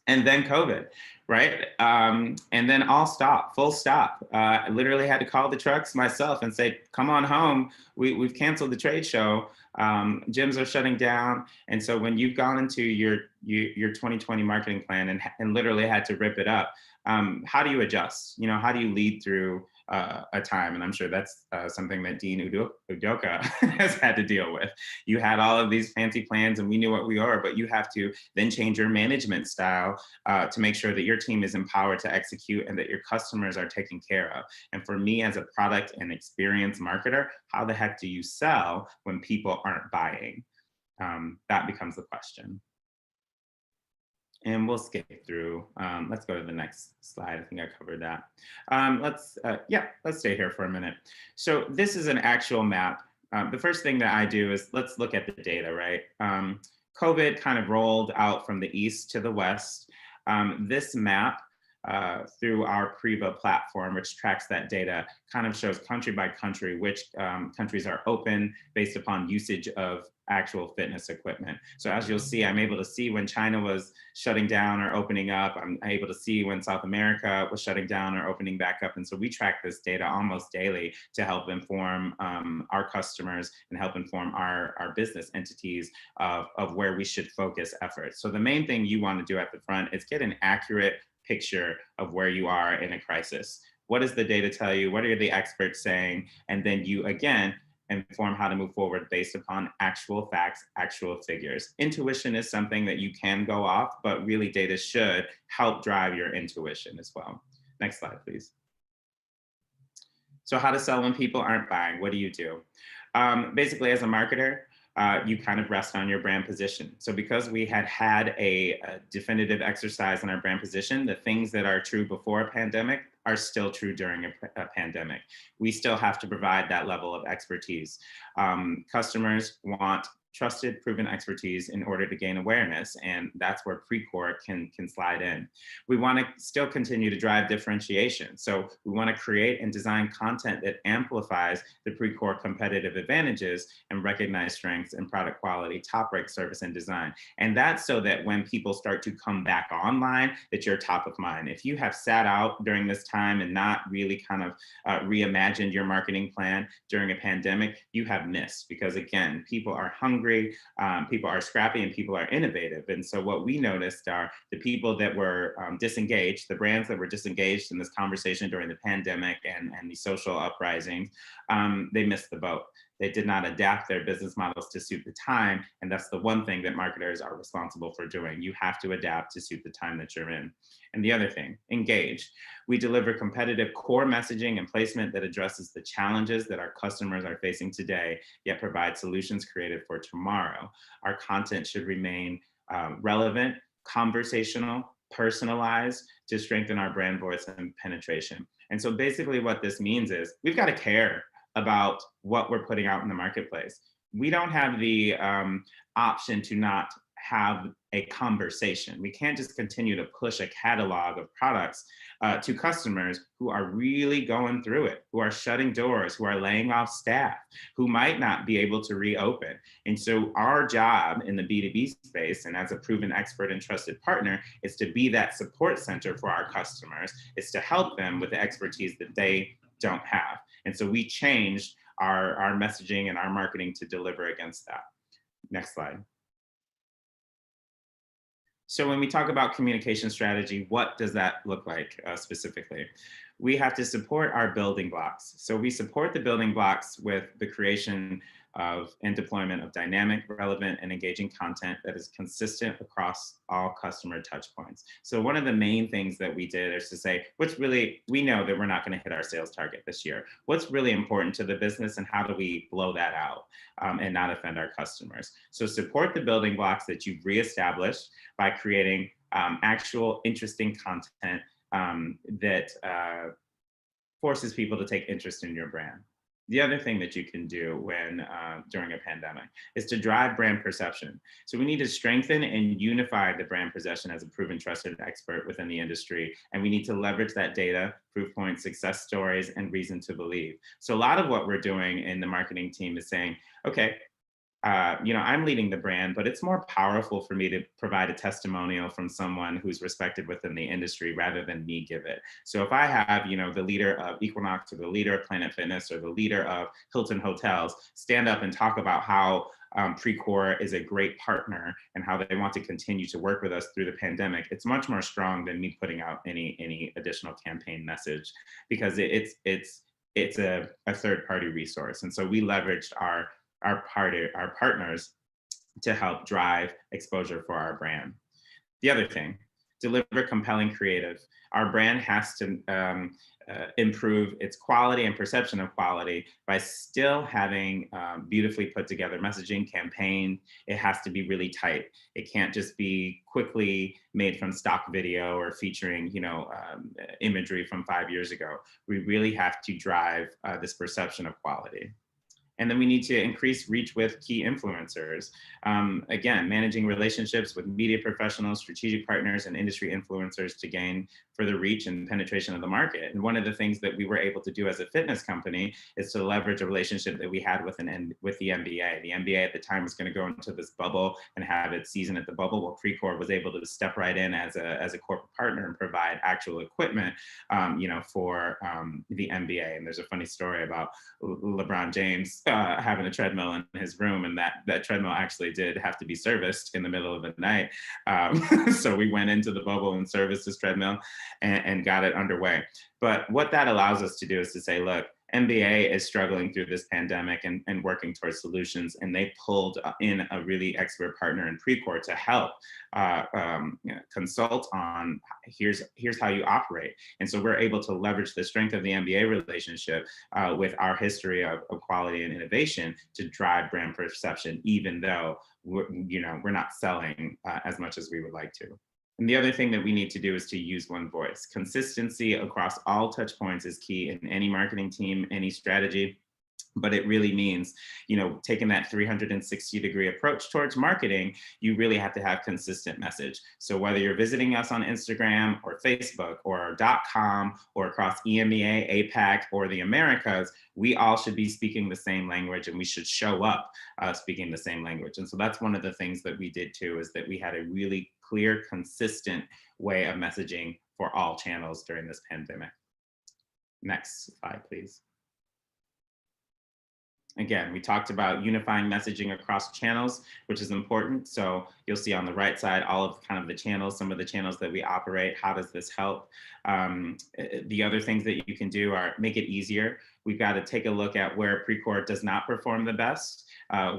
And then COVID, right? And then all stop, full stop. I literally had to call the trucks myself and say, come on home. We've canceled the trade show. Gyms are shutting down. And so when you've gone into your 2020 marketing plan and literally had to rip it up, how do you adjust? You know, how do you lead through a time? And I'm sure that's something that Dean Udoka has had to deal with. You had all of these fancy plans and we knew what we are, but you have to then change your management style to make sure that your team is empowered to execute and that your customers are taken care of. And for me as a product and experience marketer, how the heck do you sell when people aren't buying? That becomes the question. And we'll skip through. Let's go to the next slide. I think I covered that. Let's stay here for a minute. So this is an actual map. The first thing that I do is let's look at the data, right? COVID kind of rolled out from the east to the west. This map through our Priebus platform, which tracks that data, kind of shows country by country which countries are open based upon usage of actual fitness equipment. So as you'll see, I'm able to see when China was shutting down or opening up. I'm able to see when South America was shutting down or opening back up. And so we track this data almost daily to help inform our customers and help inform our business entities of where we should focus efforts. So the main thing you want to do at the front is get an accurate picture of where you are in a crisis. What does the data tell you? What are the experts saying? And then you, again, inform how to move forward based upon actual facts, actual figures. Intuition is something that you can go off, but really data should help drive your intuition as well. Next slide, please. So how to sell when people aren't buying? What do you do? Basically, as a marketer, you kind of rest on your brand position. So because we had a definitive exercise in our brand position, the things that are true before a pandemic are still true during a pandemic. We still have to provide that level of expertise. Customers want trusted, proven expertise in order to gain awareness, and that's where PreCore can slide in. We want to still continue to drive differentiation. So we want to create and design content that amplifies the PreCore competitive advantages and recognize strengths in product quality, top-rate service and design. And that's so that when people start to come back online, that you're top of mind. If you have sat out during this time and not really kind of reimagined your marketing plan during a pandemic, you have missed, because again, people are hungry, people are scrappy, and people are innovative. And so what we noticed are the people that were disengaged, the brands that were disengaged in this conversation during the pandemic and the social uprisings, they missed the boat. They did not adapt their business models to suit the time. And that's the one thing that marketers are responsible for doing. You have to adapt to suit the time that you're in. And the other thing, engage. We deliver competitive core messaging and placement that addresses the challenges that our customers are facing today, yet provide solutions created for tomorrow. Our content should remain relevant, conversational, personalized to strengthen our brand voice and penetration. And so basically what this means is we've got to care about what we're putting out in the marketplace. We don't have the option to not have a conversation. We can't just continue to push a catalog of products to customers who are really going through it, who are shutting doors, who are laying off staff, who might not be able to reopen. And so our job in the B2B space, and as a proven expert and trusted partner, is to be that support center for our customers. It's to help them with the expertise that they don't have. And so we changed our messaging and our marketing to deliver against that. Next slide. So when we talk about communication strategy, what does that look like specifically? We have to support our building blocks. So we support the building blocks with the creation and deployment of dynamic, relevant, and engaging content that is consistent across all customer touch points. So one of the main things that we did is to say, we know that we're not going to hit our sales target this year. What's really important to the business, and how do we blow that out and not offend our customers? So support the building blocks that you've reestablished by creating actual interesting content that forces people to take interest in your brand. The other thing that you can do when during a pandemic is to drive brand perception. So we need to strengthen and unify the brand perception as a proven trusted expert within the industry. And we need to leverage that data, proof points, success stories, and reason to believe. So a lot of what we're doing in the marketing team is saying, okay, I'm leading the brand, but it's more powerful for me to provide a testimonial from someone who's respected within the industry rather than me give it. So if I have, the leader of Equinox or the leader of Planet Fitness or the leader of Hilton Hotels stand up and talk about how PreCore is a great partner and how they want to continue to work with us through the pandemic, it's much more strong than me putting out any additional campaign message, because it's a third-party resource. And so we leveraged our partners to help drive exposure for our brand. The other thing, deliver compelling creative. Our brand has to improve its quality and perception of quality by still having beautifully put together messaging campaign. It has to be really tight. It can't just be quickly made from stock video or featuring, imagery from 5 years ago. We really have to drive this perception of quality. And then we need to increase reach with key influencers. Again, managing relationships with media professionals, strategic partners, and industry influencers to gain further reach and penetration of the market. And one of the things that we were able to do as a fitness company is to leverage a relationship that we had with the NBA. The NBA at the time was going to go into this bubble and have its season at the bubble. Well, PreCore was able to step right in as a corporate partner and provide actual equipment, for the NBA. And there's a funny story about LeBron James having a treadmill in his room, and that treadmill actually did have to be serviced in the middle of the night. So we went into the bubble and serviced this treadmill and got it underway. But what that allows us to do is to say, look, NBA is struggling through this pandemic and working towards solutions, and they pulled in a really expert partner in PreCore to help consult on here's how you operate. And so we're able to leverage the strength of the NBA relationship with our history of quality and innovation to drive brand perception, even though we're not selling as much as we would like to. And the other thing that we need to do is to use one voice. Consistency across all touch points is key in any marketing team, any strategy. But it really means, taking that 360-degree approach towards marketing, you really have to have consistent message. So whether you're visiting us on Instagram or Facebook or .com or across EMEA, APAC, or the Americas, we all should be speaking the same language, and we should show up speaking the same language. And so that's one of the things that we did too, is that we had a really clear, consistent way of messaging for all channels during this pandemic. Next slide, please. Again, we talked about unifying messaging across channels, which is important. So you'll see on the right side, all of kind of the channels, some of the channels that we operate. How does this help? The other things that you can do are make it easier. We've got to take a look at where PreCore does not perform the best,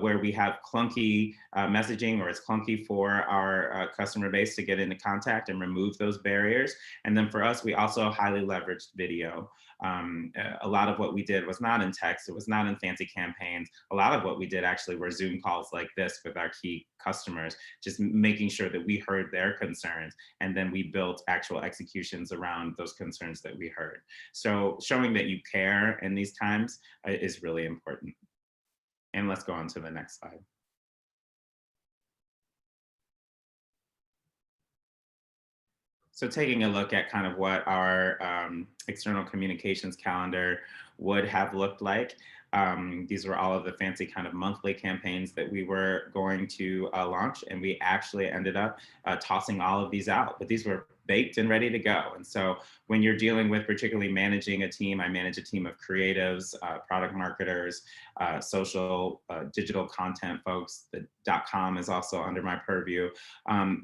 where we have clunky messaging, or it's clunky for our customer base to get into contact, and remove those barriers. And then for us, we also highly leveraged video. A lot of what we did was not in text. It was not in fancy campaigns. A lot of what we did actually were Zoom calls like this with our key customers, just making sure that we heard their concerns, and then we built actual executions around those concerns that we heard. So showing that you care in these times is really important. And let's go on to the next slide. So taking a look at kind of what our external communications calendar would have looked like. These were all of the fancy kind of monthly campaigns that we were going to launch, and we actually ended up tossing all of these out, but these were baked and ready to go. And so when you're dealing with particularly managing a team, I manage a team of creatives, product marketers, social, digital content folks. The .com is also under my purview.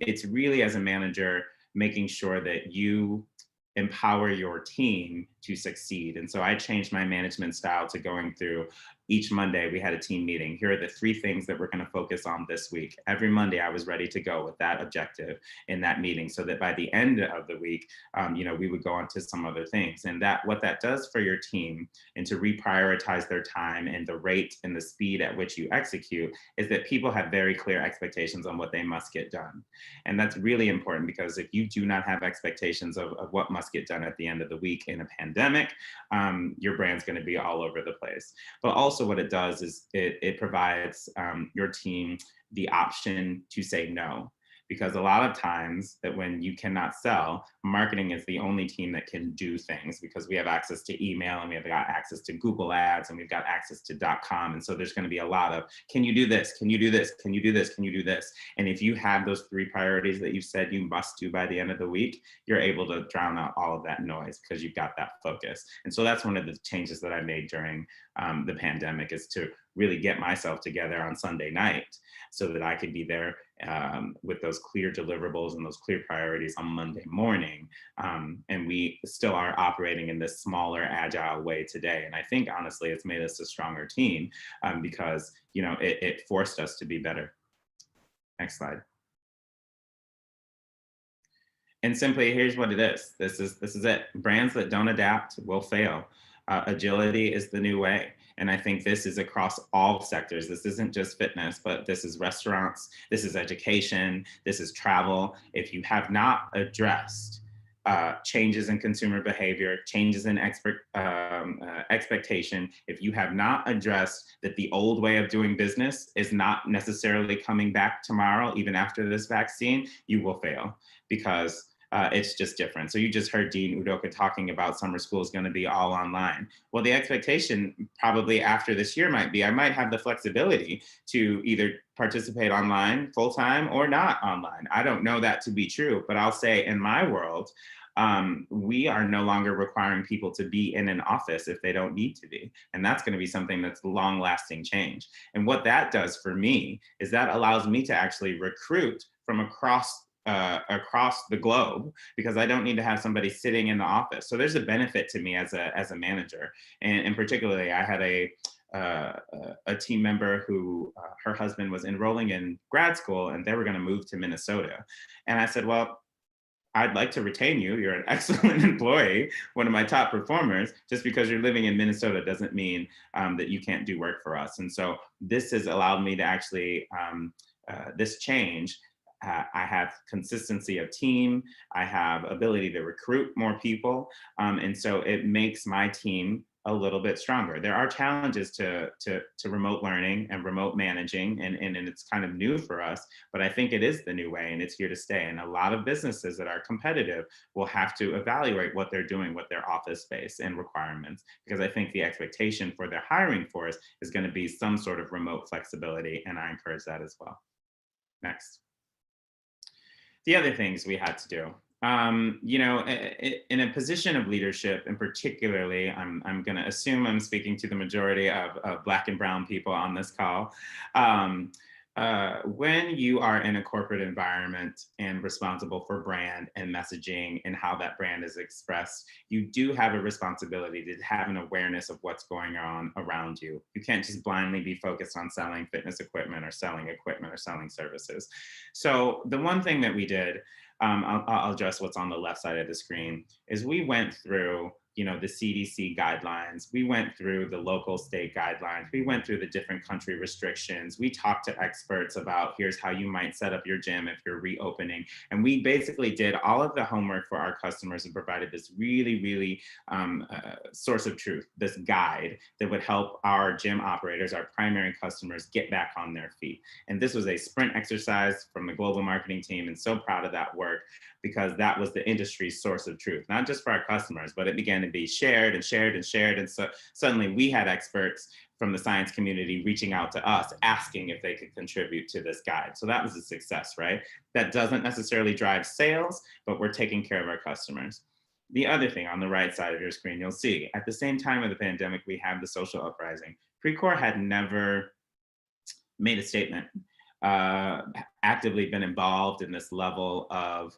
It's really, as a manager, making sure that you empower your team to succeed. And so I changed my management style to going through each Monday we had a team meeting. Here are the 3 things that we're going to focus on this week. Every Monday I was ready to go with that objective in that meeting, so that by the end of the week, we would go on to some other things. And what that does for your team, and to reprioritize their time and the rate and the speed at which you execute, is that people have very clear expectations on what they must get done. And that's really important, because if you do not have expectations of what must get done at the end of the week in a pandemic, your brand's going to be all over the place. But also what it does is it provides your team the option to say no. Because a lot of times that when you cannot sell, marketing is the only team that can do things, because we have access to email, and we have got access to Google ads, and we've got access to .com. And so there's going to be a lot of, can you do this? Can you do this? Can you do this? Can you do this? And if you have those 3 priorities that you said you must do by the end of the week, you're able to drown out all of that noise, because you've got that focus. And so that's one of the changes that I made during the pandemic, is to really get myself together on Sunday night so that I could be there with those clear deliverables and those clear priorities on Monday morning. And we still are operating in this smaller, agile way today. And I think, honestly, it's made us a stronger team, because it forced us to be better. Next slide. And simply, here's what it is. This is it. Brands that don't adapt will fail. Agility is the new way. And I think this is across all sectors. This isn't just fitness, but this is restaurants, this is education, this is travel. If you have not addressed changes in consumer behavior, changes in expectation, if you have not addressed that the old way of doing business is not necessarily coming back tomorrow, even after this vaccine, you will fail, because it's just different. So you just heard Dean Udoka talking about summer school is going to be all online. Well, the expectation probably after this year might be, I might have the flexibility to either participate online full-time or not online. I don't know that to be true, but I'll say in my world, we are no longer requiring people to be in an office if they don't need to be. And that's going to be something that's long-lasting change. And what that does for me is that allows me to actually recruit from across the globe, because I don't need to have somebody sitting in the office. So there's a benefit to me as a manager. And particularly, I had a team member who her husband was enrolling in grad school, and they were going to move to Minnesota. And I said, well, I'd like to retain you. You're an excellent employee, one of my top performers. Just because you're living in Minnesota doesn't mean that you can't do work for us. And so this has allowed me to actually, this change, I have consistency of team, I have ability to recruit more people, and so it makes my team a little bit stronger. There are challenges to remote learning and remote managing, and it's kind of new for us, but I think it is the new way, and it's here to stay. And a lot of businesses that are competitive will have to evaluate what they're doing with their office space and requirements, because I think the expectation for their hiring force is going to be some sort of remote flexibility, and I encourage that as well. Next. The other things we had to do, in a position of leadership, and particularly, I'm going to assume I'm speaking to the majority of Black and Brown people on this call. When you are in a corporate environment and responsible for brand and messaging and how that brand is expressed, you do have a responsibility to have an awareness of what's going on around you. You can't just blindly be focused on selling fitness equipment or selling services. So the one thing that we did, I'll address what's on the left side of the screen, is we went through the CDC guidelines. We went through the local state guidelines. We went through the different country restrictions. We talked to experts about here's how you might set up your gym if you're reopening. And we basically did all of the homework for our customers and provided this really source of truth, this guide that would help our gym operators, our primary customers, get back on their feet. And this was a sprint exercise from the global marketing team, and so proud of that work, because that was the industry's source of truth, not just for our customers, but it began to be shared. And so suddenly we had experts from the science community reaching out to us, asking if they could contribute to this guide. So that was a success, right? That doesn't necessarily drive sales, but we're taking care of our customers. The other thing on the right side of your screen, you'll see at the same time of the pandemic, we have the social uprising. PreCore had never made a statement, actively been involved in this level of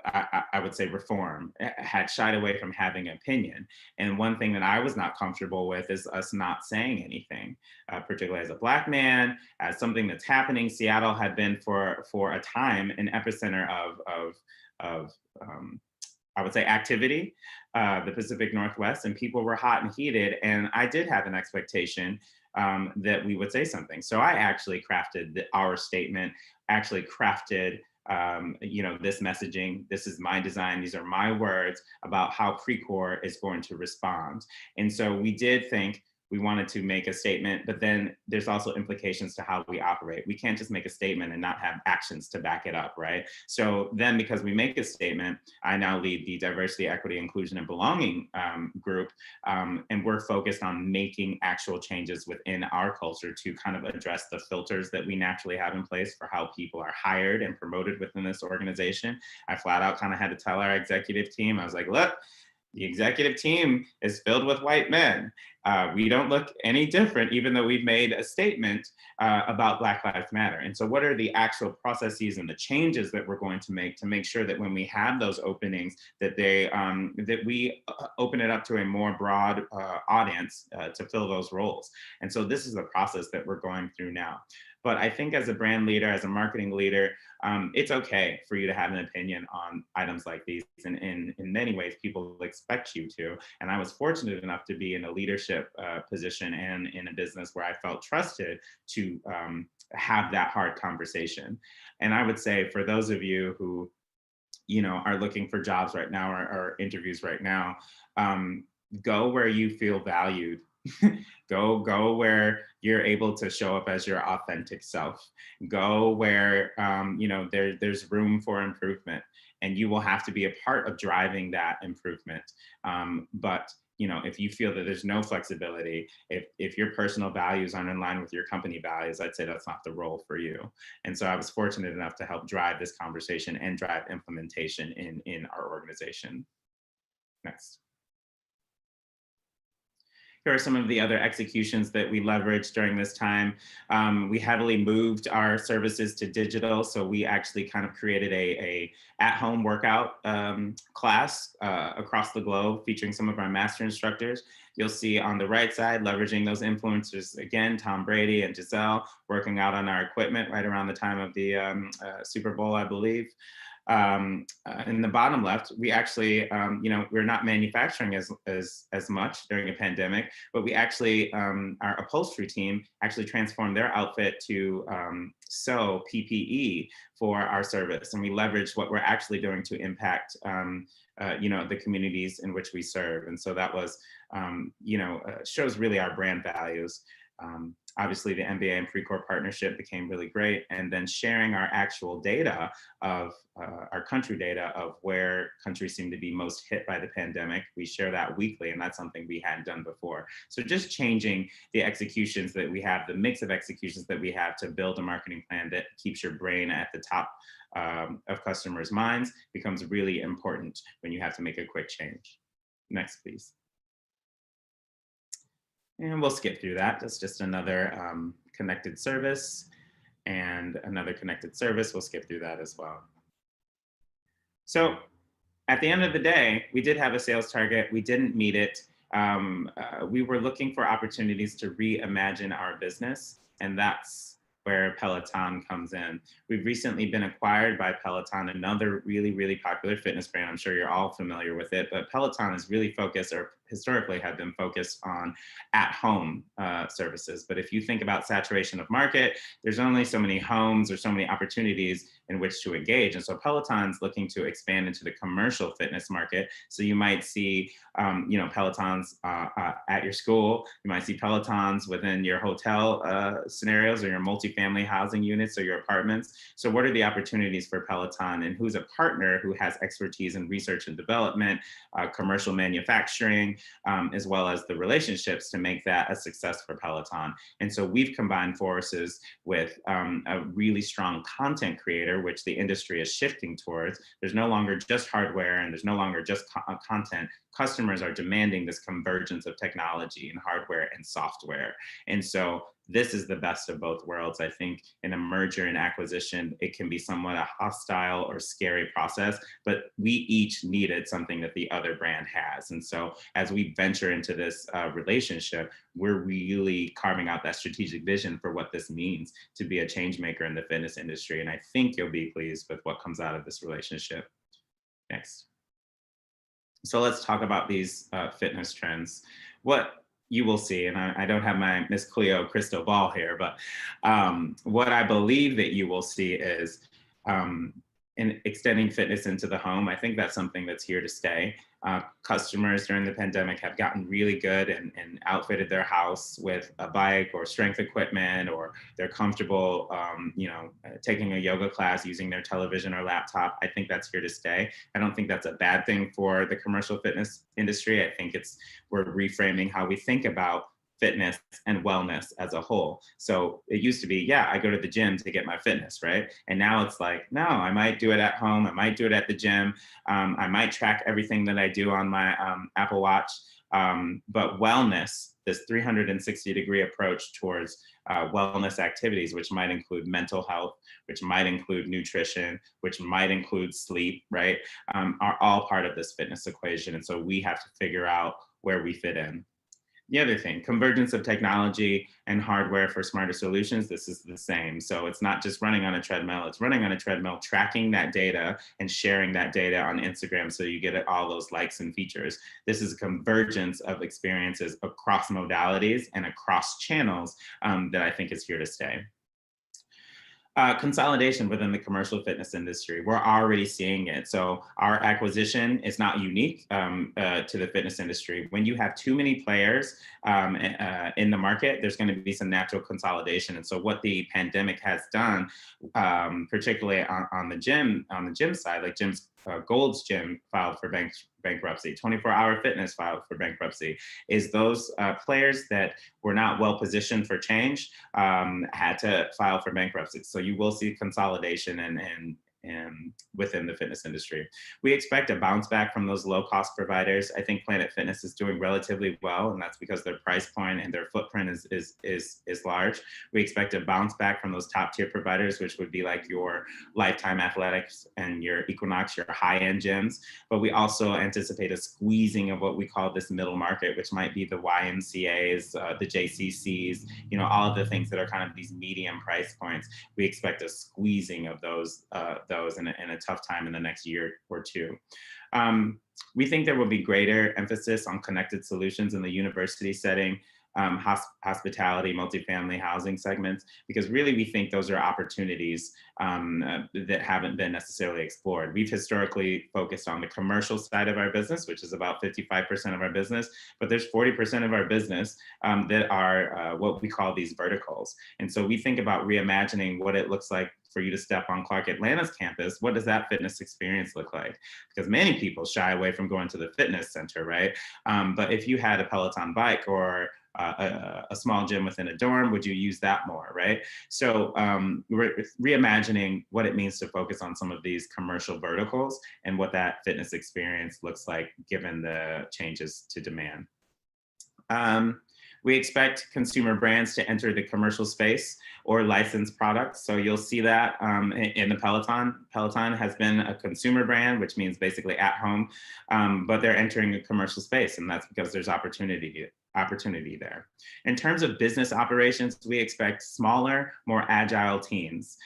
I would say reform, had shied away from having an opinion. And one thing that I was not comfortable with is us not saying anything, particularly as a Black man, as something that's happening. Seattle had been for a time an epicenter of I would say activity, the Pacific Northwest, and people were hot and heated. And I did have an expectation that we would say something. So I actually crafted our statement, actually crafted this messaging. This is my design. These are my words about how PreCore is going to respond. And so we did think we wanted to make a statement, but then there's also implications to how we operate. We can't just make a statement and not have actions to back it up, right? So then because we make a statement, I now lead the Diversity, Equity, Inclusion, and Belonging group, and we're focused on making actual changes within our culture to kind of address the filters that we naturally have in place for how people are hired and promoted within this organization. I flat out kind of had to tell our executive team, I was like, look, the executive team is filled with white men. We don't look any different, even though we've made a statement about Black Lives Matter. And so what are the actual processes and the changes that we're going to make sure that when we have those openings, that we open it up to a more broad audience to fill those roles. And so this is the process that we're going through now. But I think as a brand leader, as a marketing leader, it's okay for you to have an opinion on items like these. And in many ways, people expect you to. And I was fortunate enough to be in a leadership position and in a business where I felt trusted to have that hard conversation. And I would say for those of you who, are looking for jobs right now or interviews right now, go where you feel valued. Go where you're able to show up as your authentic self. Go where there's room for improvement, and you will have to be a part of driving that improvement. But if you feel that there's no flexibility, if your personal values aren't in line with your company values, I'd say that's not the role for you. And so I was fortunate enough to help drive this conversation and drive implementation in our organization. Next. Here are some of the other executions that we leveraged during this time. We heavily moved our services to digital. So we actually kind of created a at-home workout class across the globe featuring some of our master instructors. You'll see on the right side, leveraging those influencers, again, Tom Brady and Giselle, working out on our equipment right around the time of the Super Bowl, I believe. In the bottom left, we actually, we're not manufacturing as much during a pandemic, but we actually, our upholstery team actually transformed their outfit to sew PPE for our service. And we leveraged what we're actually doing to impact, the communities in which we serve. And so that was, shows really our brand values. Obviously, the NBA and PreCore partnership became really great. And then sharing our actual data of our country data of where countries seem to be most hit by the pandemic. We share that weekly, and that's something we hadn't done before. So just changing the executions that we have, the mix of executions that we have to build a marketing plan that keeps your brain at the top of customers' minds becomes really important when you have to make a quick change. Next, please. And we'll skip through that. That's just another connected service and another connected service. We'll skip through that as well. So at the end of the day, we did have a sales target. We didn't meet it. We were looking for opportunities to reimagine our business, and that's where Peloton comes in. We've recently been acquired by Peloton, another really, really popular fitness brand. I'm sure you're all familiar with it, but Peloton is really focused, or historically have been focused on at-home services. But if you think about saturation of market, there's only so many homes or so many opportunities in which to engage. And so Peloton's looking to expand into the commercial fitness market. So you might see, Pelotons at your school. You might see Pelotons within your hotel scenarios or your multifamily housing units or your apartments. So what are the opportunities for Peloton, and who's a partner who has expertise in research and development, commercial manufacturing, as well as the relationships to make that a success for Peloton. And so we've combined forces with a really strong content creator, which the industry is shifting towards. There's no longer just hardware and there's no longer just content. Customers are demanding this convergence of technology and hardware and software. And so this is the best of both worlds. I think in a merger and acquisition, it can be somewhat a hostile or scary process, but we each needed something that the other brand has. And so as we venture into this relationship, we're really carving out that strategic vision for what this means to be a change maker in the fitness industry. And I think you'll be pleased with what comes out of this relationship. Next. So let's talk about these fitness trends. What you will see, and I don't have my Miss Cleo crystal ball here, but what I believe that you will see is in extending fitness into the home. I think that's something that's here to stay. Customers during the pandemic have gotten really good and outfitted their house with a bike or strength equipment, or they're comfortable, taking a yoga class using their television or laptop. I think that's here to stay. I don't think that's a bad thing for the commercial fitness industry. I think we're reframing how we think about fitness and wellness as a whole. So it used to be, yeah, I go to the gym to get my fitness, right? And now it's like, no, I might do it at home. I might do it at the gym. I might track everything that I do on my Apple Watch. But wellness, this 360-degree approach towards wellness activities, which might include mental health, which might include nutrition, which might include sleep, right, are all part of this fitness equation. And so we have to figure out where we fit in. The other thing, convergence of technology and hardware for smarter solutions, this is the same. So it's not just running on a treadmill, it's running on a treadmill, tracking that data and sharing that data on Instagram so you get all those likes and features. This is a convergence of experiences across modalities and across channels that I think is here to stay. Consolidation within the commercial fitness industry. We're already seeing it. So our acquisition is not unique to the fitness industry. When you have too many players in the market, there's going to be some natural consolidation. And so what the pandemic has done, particularly on the gym side, like Gold's Gym filed for bankruptcy, 24-Hour Fitness filed for bankruptcy, is those players that were not well positioned for change had to file for bankruptcy. So you will see consolidation and within the fitness industry. We expect a bounce back from those low-cost providers. I think Planet Fitness is doing relatively well, and that's because their price point and their footprint is large. We expect a bounce back from those top-tier providers, which would be like your Lifetime Athletics and your Equinox, your high-end gyms. But we also anticipate a squeezing of what we call this middle market, which might be the YMCAs, the JCCs, all of the things that are kind of these medium price points. We expect a squeezing of those in a tough time in the next year or two. We think there will be greater emphasis on connected solutions in the university setting, hospitality, multifamily housing segments, because really we think those are opportunities that haven't been necessarily explored. We've historically focused on the commercial side of our business, which is about 55% of our business, but there's 40% of our business that are what we call these verticals. And so we think about reimagining what it looks like for you to step on Clark Atlanta's campus. What does that fitness experience look like? Because many people shy away from going to the fitness center, right? But if you had a Peloton bike or a small gym within a dorm, would you use that more, right? So we're reimagining what it means to focus on some of these commercial verticals and what that fitness experience looks like given the changes to demand. We expect consumer brands to enter the commercial space or licensed products. So you'll see that in the Peloton. Peloton has been a consumer brand, which means basically at home, but they're entering a commercial space, and that's because there's opportunity there. In terms of business operations, we expect smaller, more agile teams.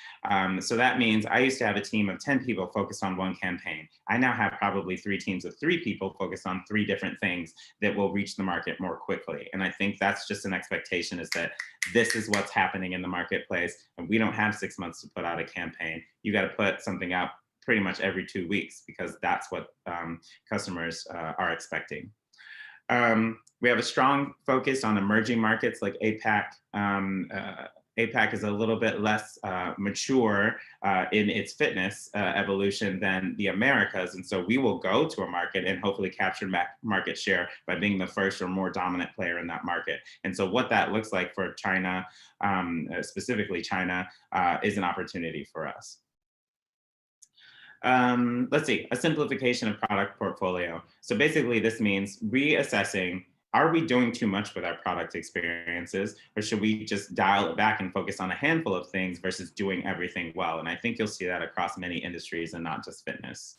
So that means I used to have a team of 10 people focused on one campaign. I now have probably 3 teams of 3 people focused on 3 different things that will reach the market more quickly. And I think that's just an expectation, is that this is what's happening in the marketplace, and we don't have 6 months to put out a campaign. You got to put something out pretty much every 2 weeks, because that's what customers are expecting. We have a strong focus on emerging markets like APAC. APAC is a little bit less mature in its fitness evolution than the Americas. And so we will go to a market and hopefully capture market share by being the first or more dominant player in that market. And so what that looks like for China, specifically China, is an opportunity for us. Let's see, a simplification of product portfolio. So basically this means reassessing are we doing too much with our product experiences, or should we just dial it back and focus on a handful of things versus doing everything well? And I think you'll see that across many industries and not just fitness.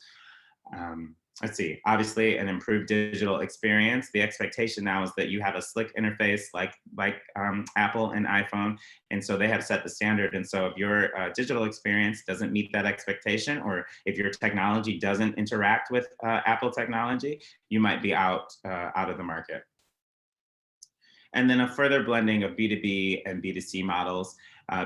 Let's see, obviously an improved digital experience. The expectation now is that you have a slick interface like Apple and iPhone. And so they have set the standard. And so if your digital experience doesn't meet that expectation, or if your technology doesn't interact with Apple technology, you might be out of the market. And then a further blending of B2B and B2C models.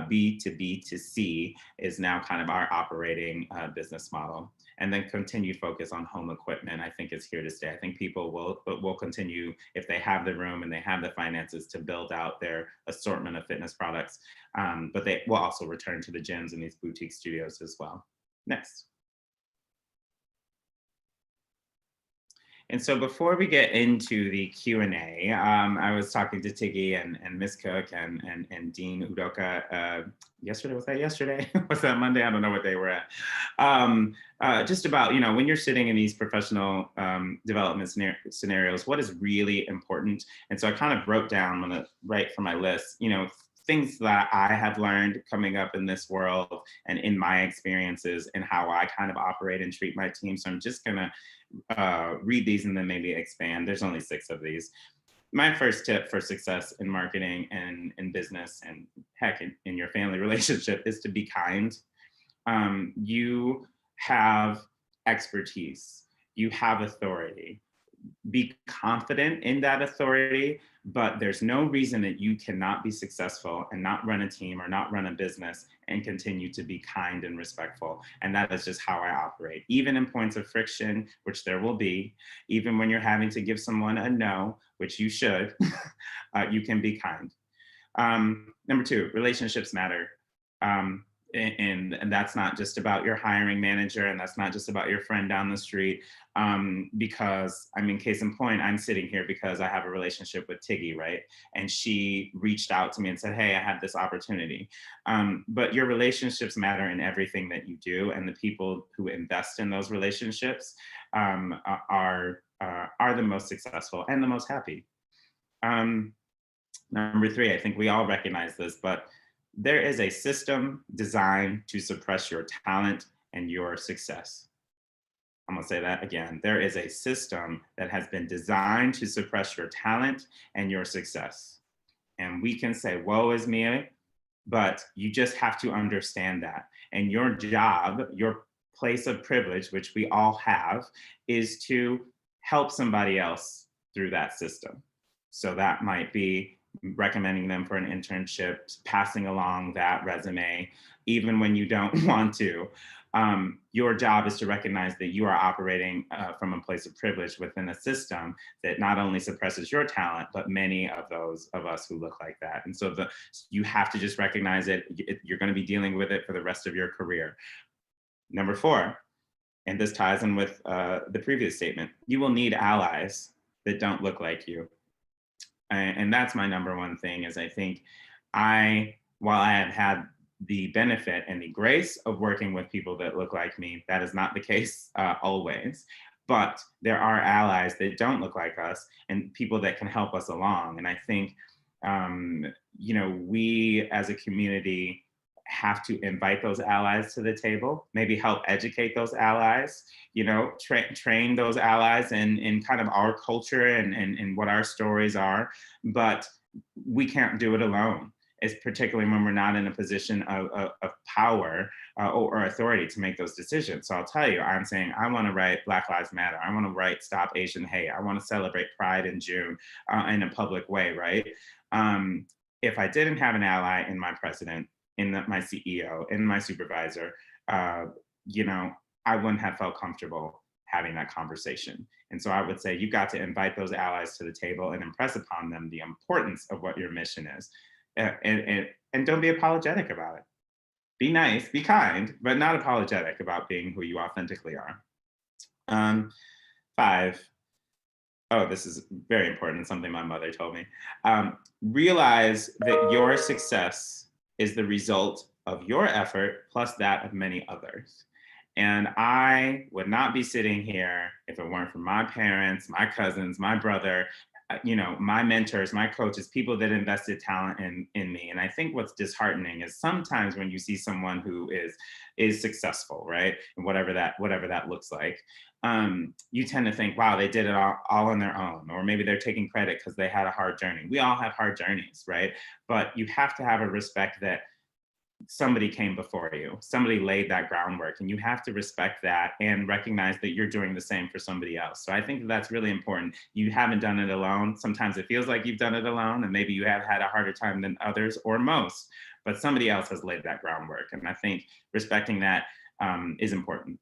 B to B to C is now kind of our operating business model. And then continued focus on home equipment, I think, is here to stay. I think people will continue, if they have the room and they have the finances, to build out their assortment of fitness products. But they will also return to the gyms and these boutique studios as well. Next. And so before we get into the Q&A, I was talking to Tiggy and Ms. Cook and Dean Udoka yesterday. Was that yesterday? Was that Monday? I don't know what day we're at. Just about, when you're sitting in these professional development scenarios, what is really important? And so I kind of wrote down, I'm gonna write for my list, things that I have learned coming up in this world and in my experiences and how I kind of operate and treat my team. So I'm just gonna read these and then maybe expand. There's only 6 of these. My first tip for success in marketing and in business, and heck, in your family relationship, is to be kind. You have expertise, you have authority. Be confident in that authority, but there's no reason that you cannot be successful and not run a team or not run a business and continue to be kind and respectful. And that is just how I operate. Even in points of friction, which there will be, even when you're having to give someone a no, which you should, you can be kind. Number 2, relationships matter. And that's not just about your hiring manager, and that's not just about your friend down the street, because, case in point, I'm sitting here because I have a relationship with Tiggy, right? And she reached out to me and said, hey, I have this opportunity. But your relationships matter in everything that you do, and the people who invest in those relationships are the most successful and the most happy. Number 3, I think we all recognize this, but there is a system designed to suppress your talent and your success. I'm gonna say that again. There is a system that has been designed to suppress your talent and your success. And we can say, woe is me, but you just have to understand that. And your job, your place of privilege, which we all have, is to help somebody else through that system. So that might be recommending them for an internship, passing along that resume, even when you don't want to. Your job is to recognize that you are operating from a place of privilege within a system that not only suppresses your talent, but many of those of us who look like that. And so you have to just recognize it. You're going to be dealing with it for the rest of your career. Number 4, and this ties in with the previous statement, you will need allies that don't look like you. And that's my number 1 thing, is I think while I have had the benefit and the grace of working with people that look like me, that is not the case always. But there are allies that don't look like us and people that can help us along. And I think, we as a community have to invite those allies to the table, maybe help educate those allies, train those allies in kind of our culture and what our stories are. But we can't do it alone. It's particularly when we're not in a position of power or authority to make those decisions. So I'll tell you, I'm saying I want to write Black Lives Matter. I want to write Stop Asian Hate. I want to celebrate Pride in June in a public way, right? If I didn't have an ally in my president, in my CEO, in my supervisor, I wouldn't have felt comfortable having that conversation. And so I would say you got to invite those allies to the table and impress upon them the importance of what your mission is. And don't be apologetic about it. Be nice, be kind, but not apologetic about being who you authentically are. 5, this is very important, something my mother told me. Realize that your success is the result of your effort plus that of many others. And I would not be sitting here if it weren't for my parents, my cousins, my brother, my mentors, my coaches, people that invested talent in me. And I think what's disheartening is sometimes when you see someone who is successful, right, and whatever that looks like, you tend to think, wow, they did it all on their own, or maybe they're taking credit because they had a hard journey. We all have hard journeys, right? But you have to have a respect that somebody came before you, somebody laid that groundwork, and you have to respect that and recognize that you're doing the same for somebody else. So I think that's really important. You haven't done it alone. Sometimes it feels like you've done it alone, and maybe you have had a harder time than others or most, but somebody else has laid that groundwork. And I think respecting that is important.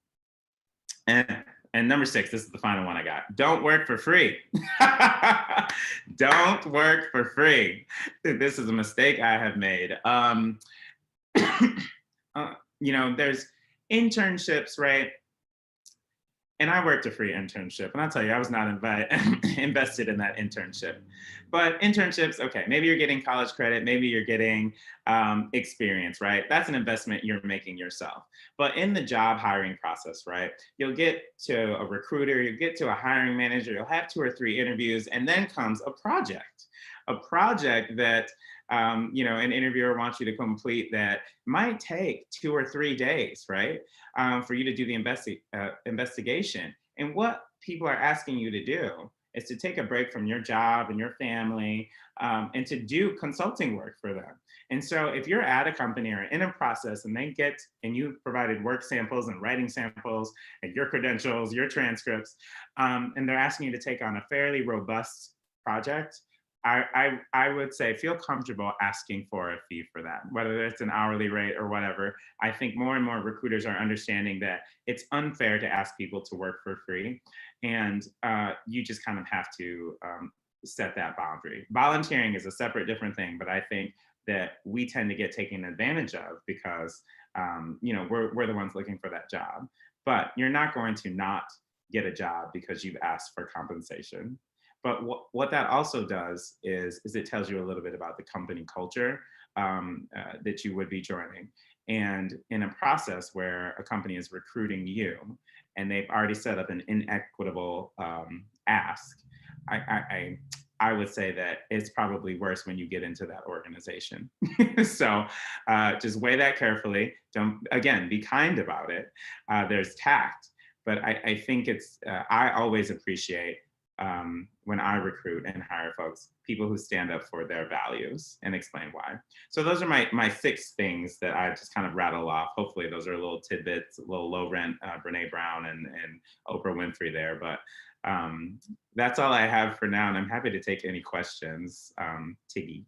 And number 6, this is the final one I got. Don't work for free. Don't work for free. This is a mistake I have made. There's internships, right? And I worked a free internship, and I'll tell you, I was not invested in that internship. But internships, okay, maybe you're getting college credit, maybe you're getting experience, right? That's an investment you're making yourself. But in the job hiring process, right, you'll get to a recruiter, you'll get to a hiring manager, you'll have 2 or 3 interviews, and then comes a project that an interviewer wants you to complete that might take 2 or 3 days, right? For you to do the investigation. And what people are asking you to do is to take a break from your job and your family and to do consulting work for them. And so if you're at a company or in a process and you've provided work samples and writing samples and your credentials, your transcripts, and they're asking you to take on a fairly robust project, I would say feel comfortable asking for a fee for that, whether it's an hourly rate or whatever. I think more and more recruiters are understanding that it's unfair to ask people to work for free. And you just kind of have to set that boundary. Volunteering is a separate, different thing, but I think that we tend to get taken advantage of because we're the ones looking for that job. But you're not going to not get a job because you've asked for compensation. But what that also does is it tells you a little bit about the company culture that you would be joining. And in a process where a company is recruiting you and they've already set up an inequitable ask, I would say that it's probably worse when you get into that organization. So just weigh that carefully. Don't, again, be kind about it. There's tact, but I think I always appreciate when I recruit and hire folks, people who stand up for their values and explain why. So those are my 6 things that I just kind of rattle off. Hopefully those are little tidbits, a little low rent, Brene Brown and Oprah Winfrey there. But that's all I have for now. And I'm happy to take any questions. Tiggy.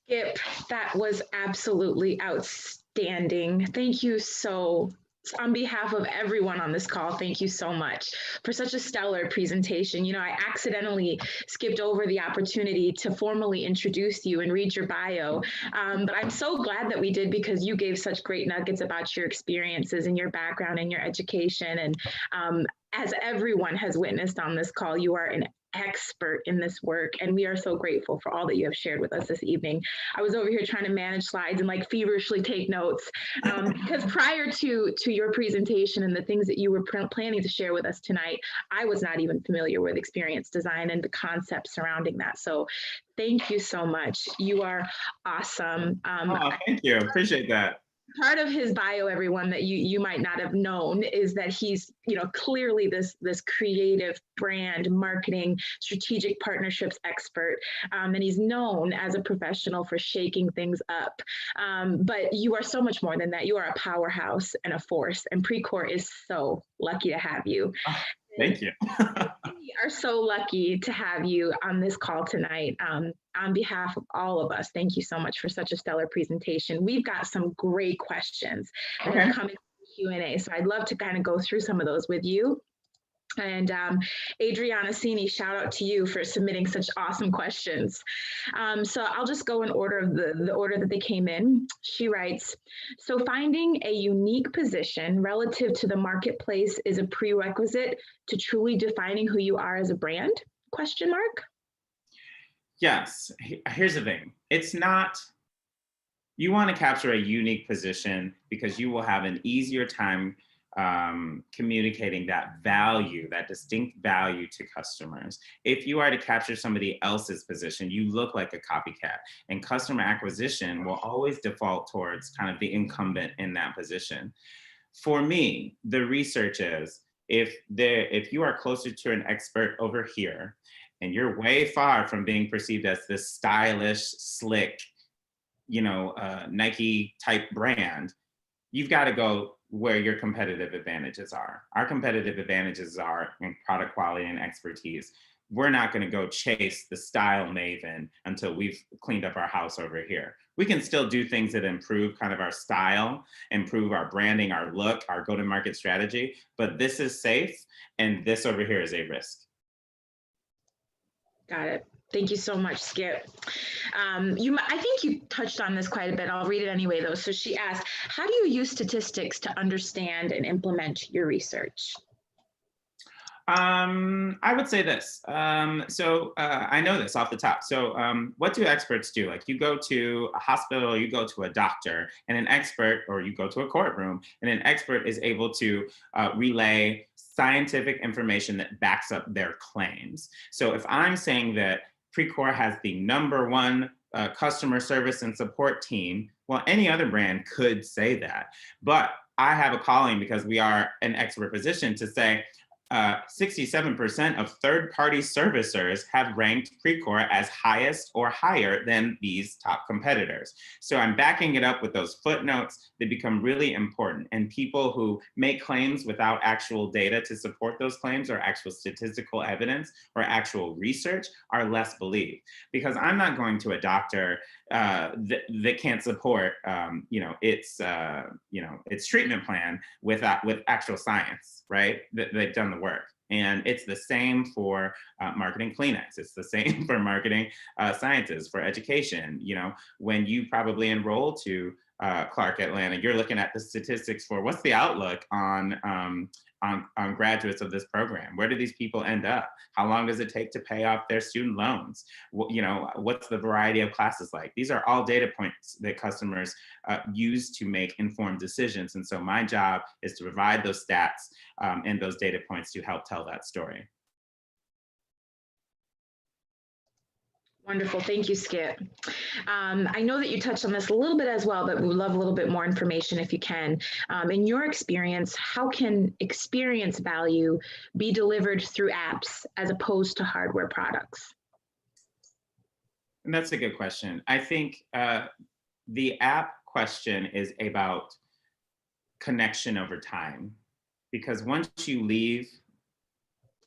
Skip, that was absolutely outstanding. Thank you so on behalf of everyone on this call, thank you so much for such a stellar presentation. I accidentally skipped over the opportunity to formally introduce you and read your bio, but I'm so glad that we did because you gave such great nuggets about your experiences and your background and your education. And as everyone has witnessed on this call, you are an expert in this work, and we are so grateful for all that you have shared with us this evening. I was over here trying to manage slides and feverishly take notes because prior to your presentation and the things that you were planning to share with us tonight, I was not even familiar with experience design and the concepts surrounding that. So thank you so much. You are awesome. Thank you. Appreciate that. Part of his bio, everyone, that you might not have known is that he's, clearly this creative brand marketing, strategic partnerships expert, and he's known as a professional for shaking things up. But you are so much more than that. You are a powerhouse and a force, and PreCore is so lucky to have you. Thank you. We are so lucky to have you on this call tonight. On behalf of all of us, thank you so much for such a stellar presentation. We've got some great questions that have come in Q&A, so I'd love to kind of go through some of those with you. And Adriana Cini, shout out to you for submitting such awesome questions. So I'll just go in order of the order that they came in. She writes, so finding a unique position relative to the marketplace is a prerequisite to truly defining who you are as a brand? Question mark. Yes, here's the thing. It's not, you want to capture a unique position because you will have an easier time communicating that value, that distinct value to customers. If you are to capture somebody else's position, you look like a copycat, and customer acquisition will always default towards kind of the incumbent in that position. For me, the research is, if you are closer to an expert over here, and you're way far from being perceived as this stylish, slick, Nike type brand, you've got to go where your competitive advantages are. Our competitive advantages are in product quality and expertise. We're not going to go chase the style maven until we've cleaned up our house over here. We can still do things that improve kind of our style, improve our branding, our look, our go-to-market strategy, but this is safe, and this over here is a risk. Got it. Thank you so much, Skip. I think you touched on this quite a bit. I'll read it anyway, though. So she asked, how do you use statistics to understand and implement your research? I would say this. I know this off the top. So what do experts do? Like, you go to a hospital, you go to a doctor, and an expert, or you go to a courtroom, and an expert is able to relay scientific information that backs up their claims. So if I'm saying that PreCore has the #1 customer service and support team, well, any other brand could say that. But I have a calling, because we are an expert position, to say 67% of third-party servicers have ranked PreCore as highest or higher than these top competitors. So I'm backing it up with those footnotes that become really important. And people who make claims without actual data to support those claims, or actual statistical evidence or actual research, are less believed. Because I'm not going to a doctor that can't support its treatment plan with actual science, right? They've done the work. And it's the same for marketing Kleenex. It's the same for marketing sciences, for education. When you probably enroll to Clark Atlanta, you're looking at the statistics for what's the outlook on graduates of this program. Where do these people end up? How long does it take to pay off their student loans? What's the variety of classes like? These are all data points that customers use to make informed decisions. And so my job is to provide those stats and those data points to help tell that story. Wonderful. Thank you, Skip. I know that you touched on this a little bit as well, but we would love a little bit more information if you can. In your experience, how can experience value be delivered through apps as opposed to hardware products? And that's a good question. I think the app question is about connection over time, because once you leave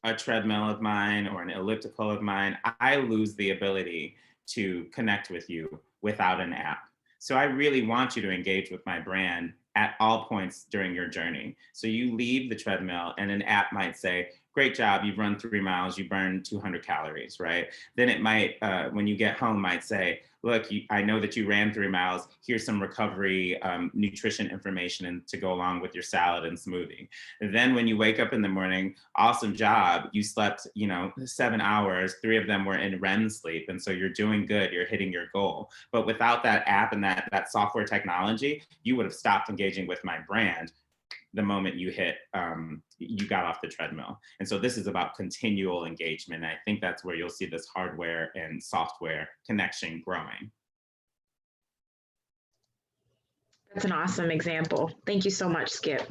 a treadmill of mine or an elliptical of mine, I lose the ability to connect with you without an app. So I really want you to engage with my brand at all points during your journey. So you leave the treadmill and an app might say, great job, you've run 3 miles, you burned 200 calories, right? Then it might, when you get home, might say, look, I know that you ran 3 miles, here's some recovery nutrition information to go along with your salad and smoothie. And then when you wake up in the morning, awesome job, you slept 7 hours, 3 of them were in REM sleep, and so you're doing good, you're hitting your goal. But without that app and that software technology, you would have stopped engaging with my brand the moment you got off the treadmill. And so this is about continual engagement. And I think that's where you'll see this hardware and software connection growing. That's an awesome example. Thank you so much, Skip.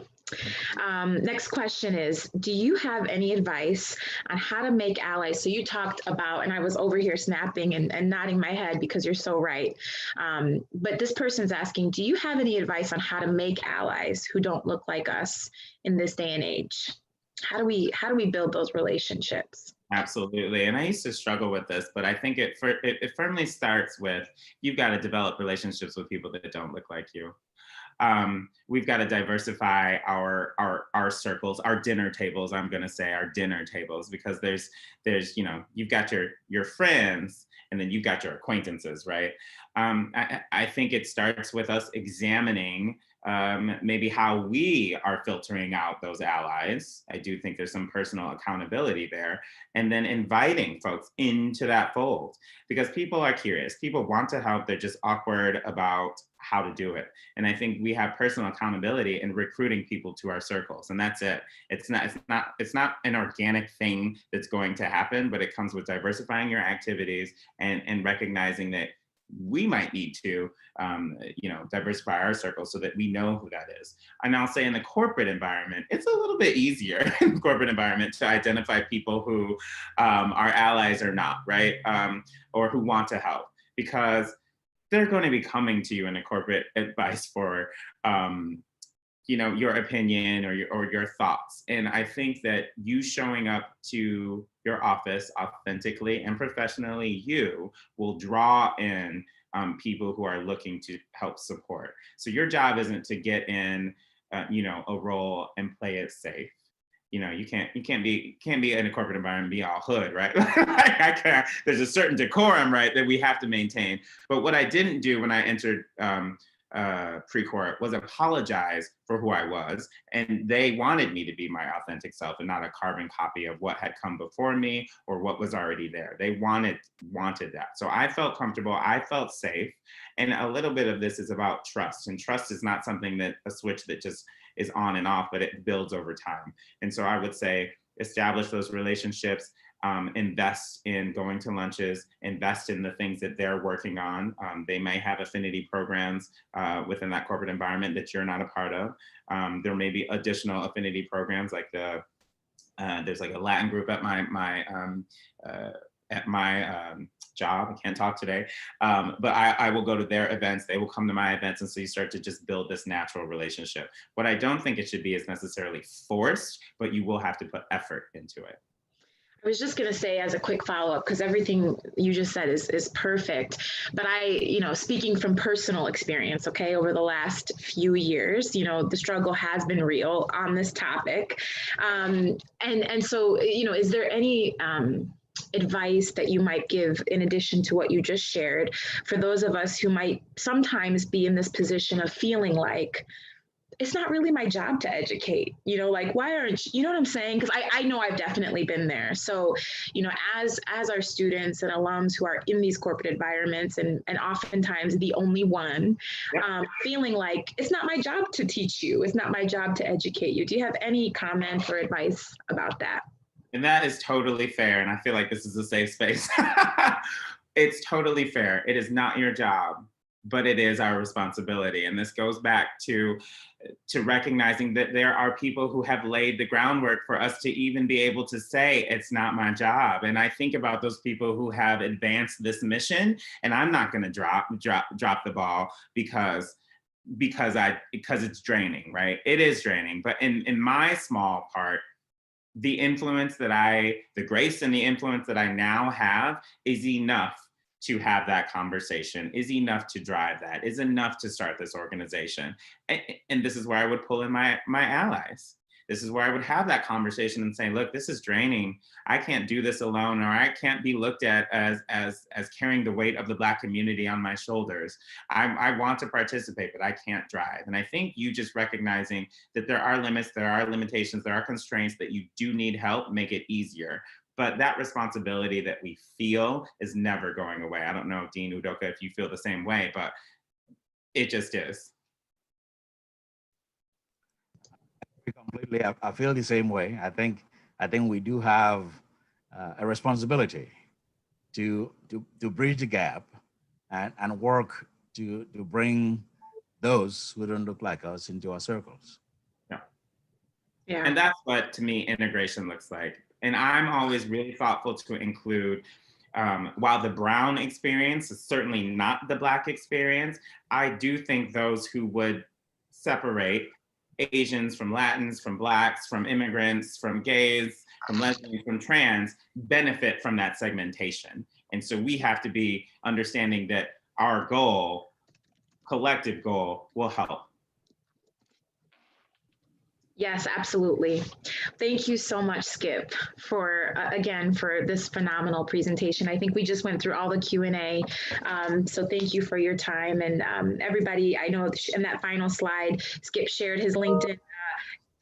Next question is, do you have any advice on how to make allies? So you talked about, and I was over here snapping and nodding my head because you're so right. But this person's asking, do you have any advice on how to make allies who don't look like us in this day and age? How do we build those relationships? Absolutely. And I used to struggle with this, but I think it firmly starts with, you've got to develop relationships with people that don't look like you. We've got to diversify our circles, our dinner tables, I'm going to say our dinner tables, because there's you've got your friends and then you've got your acquaintances, right? I think it starts with us examining maybe how we are filtering out those allies. I do think there's some personal accountability there, and then inviting folks into that fold, because people are curious. People want to help. They're just awkward about how to do it. And I think we have personal accountability in recruiting people to our circles, and that's it. It's not an organic thing that's going to happen, but it comes with diversifying your activities and recognizing that we might need to, diversify our circles so that we know who that is. And I'll say in the corporate environment, it's a little bit easier in the corporate environment to identify people who are allies or not, right? Or who want to help, because they're going to be coming to you in a corporate advice for, your opinion or your thoughts. And I think that you showing up to your office authentically and professionally, you will draw in people who are looking to help support. So your job isn't to get in, a role and play it safe. You can't be in a corporate environment and be all hood, right? There's a certain decorum, right, that we have to maintain. But what I didn't do when I entered PreCore was apologize for who I was, and they wanted me to be my authentic self and not a carbon copy of what had come before me or what was already there. They wanted that. So I felt comfortable, I felt safe, and a little bit of this is about trust. And trust is not something that a switch that just is on and off, but it builds over time. And so I would say establish those relationships, invest in going to lunches, invest in the things that they're working on. They may have affinity programs within that corporate environment that you're not a part of. There may be additional affinity programs, like there's like a Latin group at my job. I can't talk today, but I will go to their events. They will come to my events. And so you start to just build this natural relationship. What I don't think it should be is necessarily forced, but you will have to put effort into it. I was just going to say as a quick follow-up, because everything you just said is perfect. But speaking from personal experience, okay, over the last few years, the struggle has been real on this topic. And so, is there any advice that you might give in addition to what you just shared for those of us who might sometimes be in this position of feeling like, it's not really my job to educate, like, why aren't you know what I'm saying? Because I know I've definitely been there. So, as our students and alums who are in these corporate environments and oftentimes the only one, feeling like it's not my job to teach you, it's not my job to educate you. Do you have any comment or advice about that? And that is totally fair. And I feel like this is a safe space. It's totally fair. It is not your job, but it is our responsibility. And this goes back to recognizing that there are people who have laid the groundwork for us to even be able to say, it's not my job. And I think about those people who have advanced this mission, and I'm not going to drop the ball because it's draining, right? It is draining. But in my small part, the grace and the influence that I now have is enough to have that conversation, is enough to drive that, is enough to start this organization. And this is where I would pull in my allies. This is where I would have that conversation and say, look, this is draining. I can't do this alone, or I can't be looked at as carrying the weight of the Black community on my shoulders. I want to participate, but I can't drive. And I think you just recognizing that there are limits, there are limitations, there are constraints, that you do need help, make it easier. But that responsibility that we feel is never going away. I don't know, Dean, Udoka, if you feel the same way, but it just is. Completely, I feel the same way. I think we do have a responsibility to bridge the gap and work to bring those who don't look like us into our circles. Yeah. And that's what, to me, integration looks like. And I'm always really thoughtful to include, while the Brown experience is certainly not the Black experience, I do think those who would separate Asians from Latins, from Blacks, from immigrants, from gays, from lesbians, from trans, benefit from that segmentation. And so we have to be understanding that our goal, collective goal, will help. Yes, absolutely. Thank you so much, Skip, for this phenomenal presentation. I think we just went through all the Q&A. So thank you for your time. And everybody, I know in that final slide, Skip shared his LinkedIn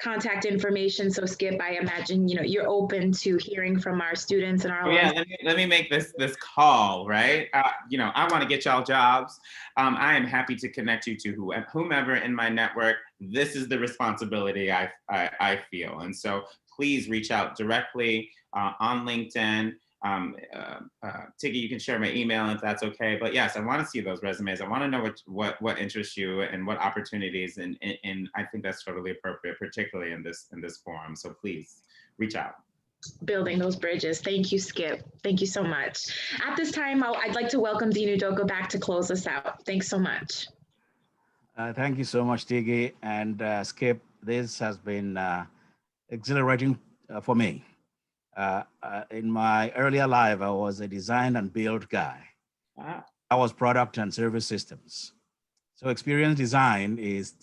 contact information. So Skip, I imagine, you're open to hearing from our students and our Oh yeah, let me make this call, right? I want to get y'all jobs. I am happy to connect you to whomever in my network. This is the responsibility I feel, and so please reach out directly on LinkedIn. Tiggy, you can share my email if that's okay. But yes, I want to see those resumes. I want to know what interests you and what opportunities, and I think that's totally appropriate, particularly in this forum. So please reach out. Building those bridges. Thank you, Skip. Thank you so much. At this time, I'd like to welcome Dean Udoka back to close us out. Thanks so much. Thank you so much, Tiggy and Skip. This has been exhilarating for me. In my earlier life, I was a design and build guy. I was product and service systems. So experience design is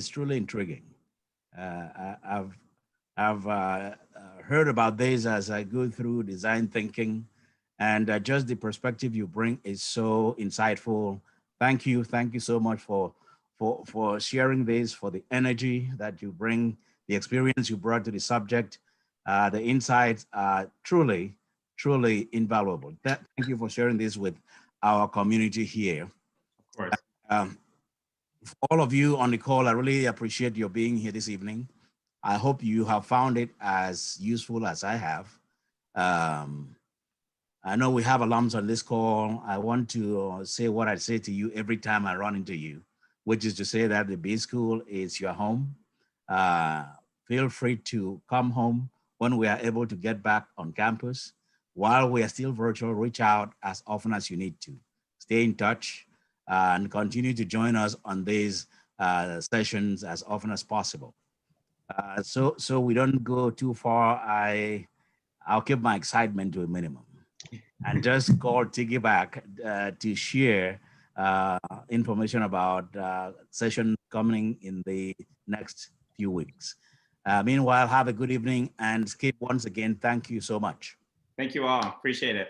truly intriguing. I've heard about this as I go through design thinking, and just the perspective you bring is so insightful. Thank you so much for sharing this, for the energy that you bring, the experience you brought to the subject. The insights are truly invaluable. Thank you for sharing this with our community here. Of course. For all of you on the call, I really appreciate your being here this evening. I hope you have found it as useful as I have. I know we have alums on this call. I want to say what I say to you every time I run into you, which is to say that the B School is your home. Feel free to come home when we are able to get back on campus. While we are still virtual, reach out as often as you need to. Stay in touch and continue to join us on these sessions as often as possible. So we don't go too far. I'll keep my excitement to a minimum and just call Tiggy back to share information about session coming in the next few weeks. Meanwhile, have a good evening, and Skip, once again, thank you so much. Thank you all. Appreciate it.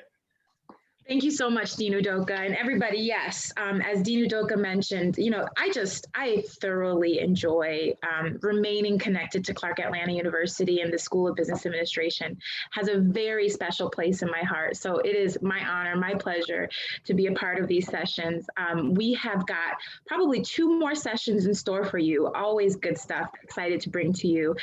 Thank you so much, Dean Udoka, and everybody. Yes, as Dean Udoka mentioned, I thoroughly enjoy remaining connected to Clark Atlanta University, and the School of Business Administration has a very special place in my heart. So it is my honor, my pleasure to be a part of these sessions. We have got probably 2 more sessions in store for you. Always good stuff. Excited to bring to you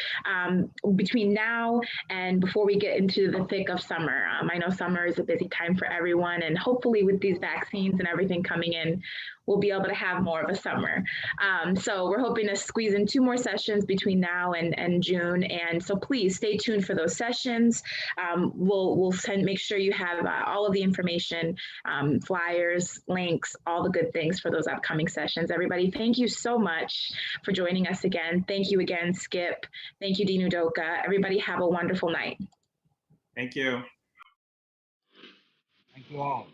between now and before we get into the thick of summer. I know summer is a busy time for everyone. And hopefully with these vaccines and everything coming in, we'll be able to have more of a summer. So we're hoping to squeeze in 2 more sessions between now and June. And so please stay tuned for those sessions. We'll make sure you have all of the information, flyers, links, all the good things for those upcoming sessions. Everybody, thank you so much for joining us again. Thank you again, Skip. Thank you, Dean Udoka. Everybody have a wonderful night. Thank you. Thank you all.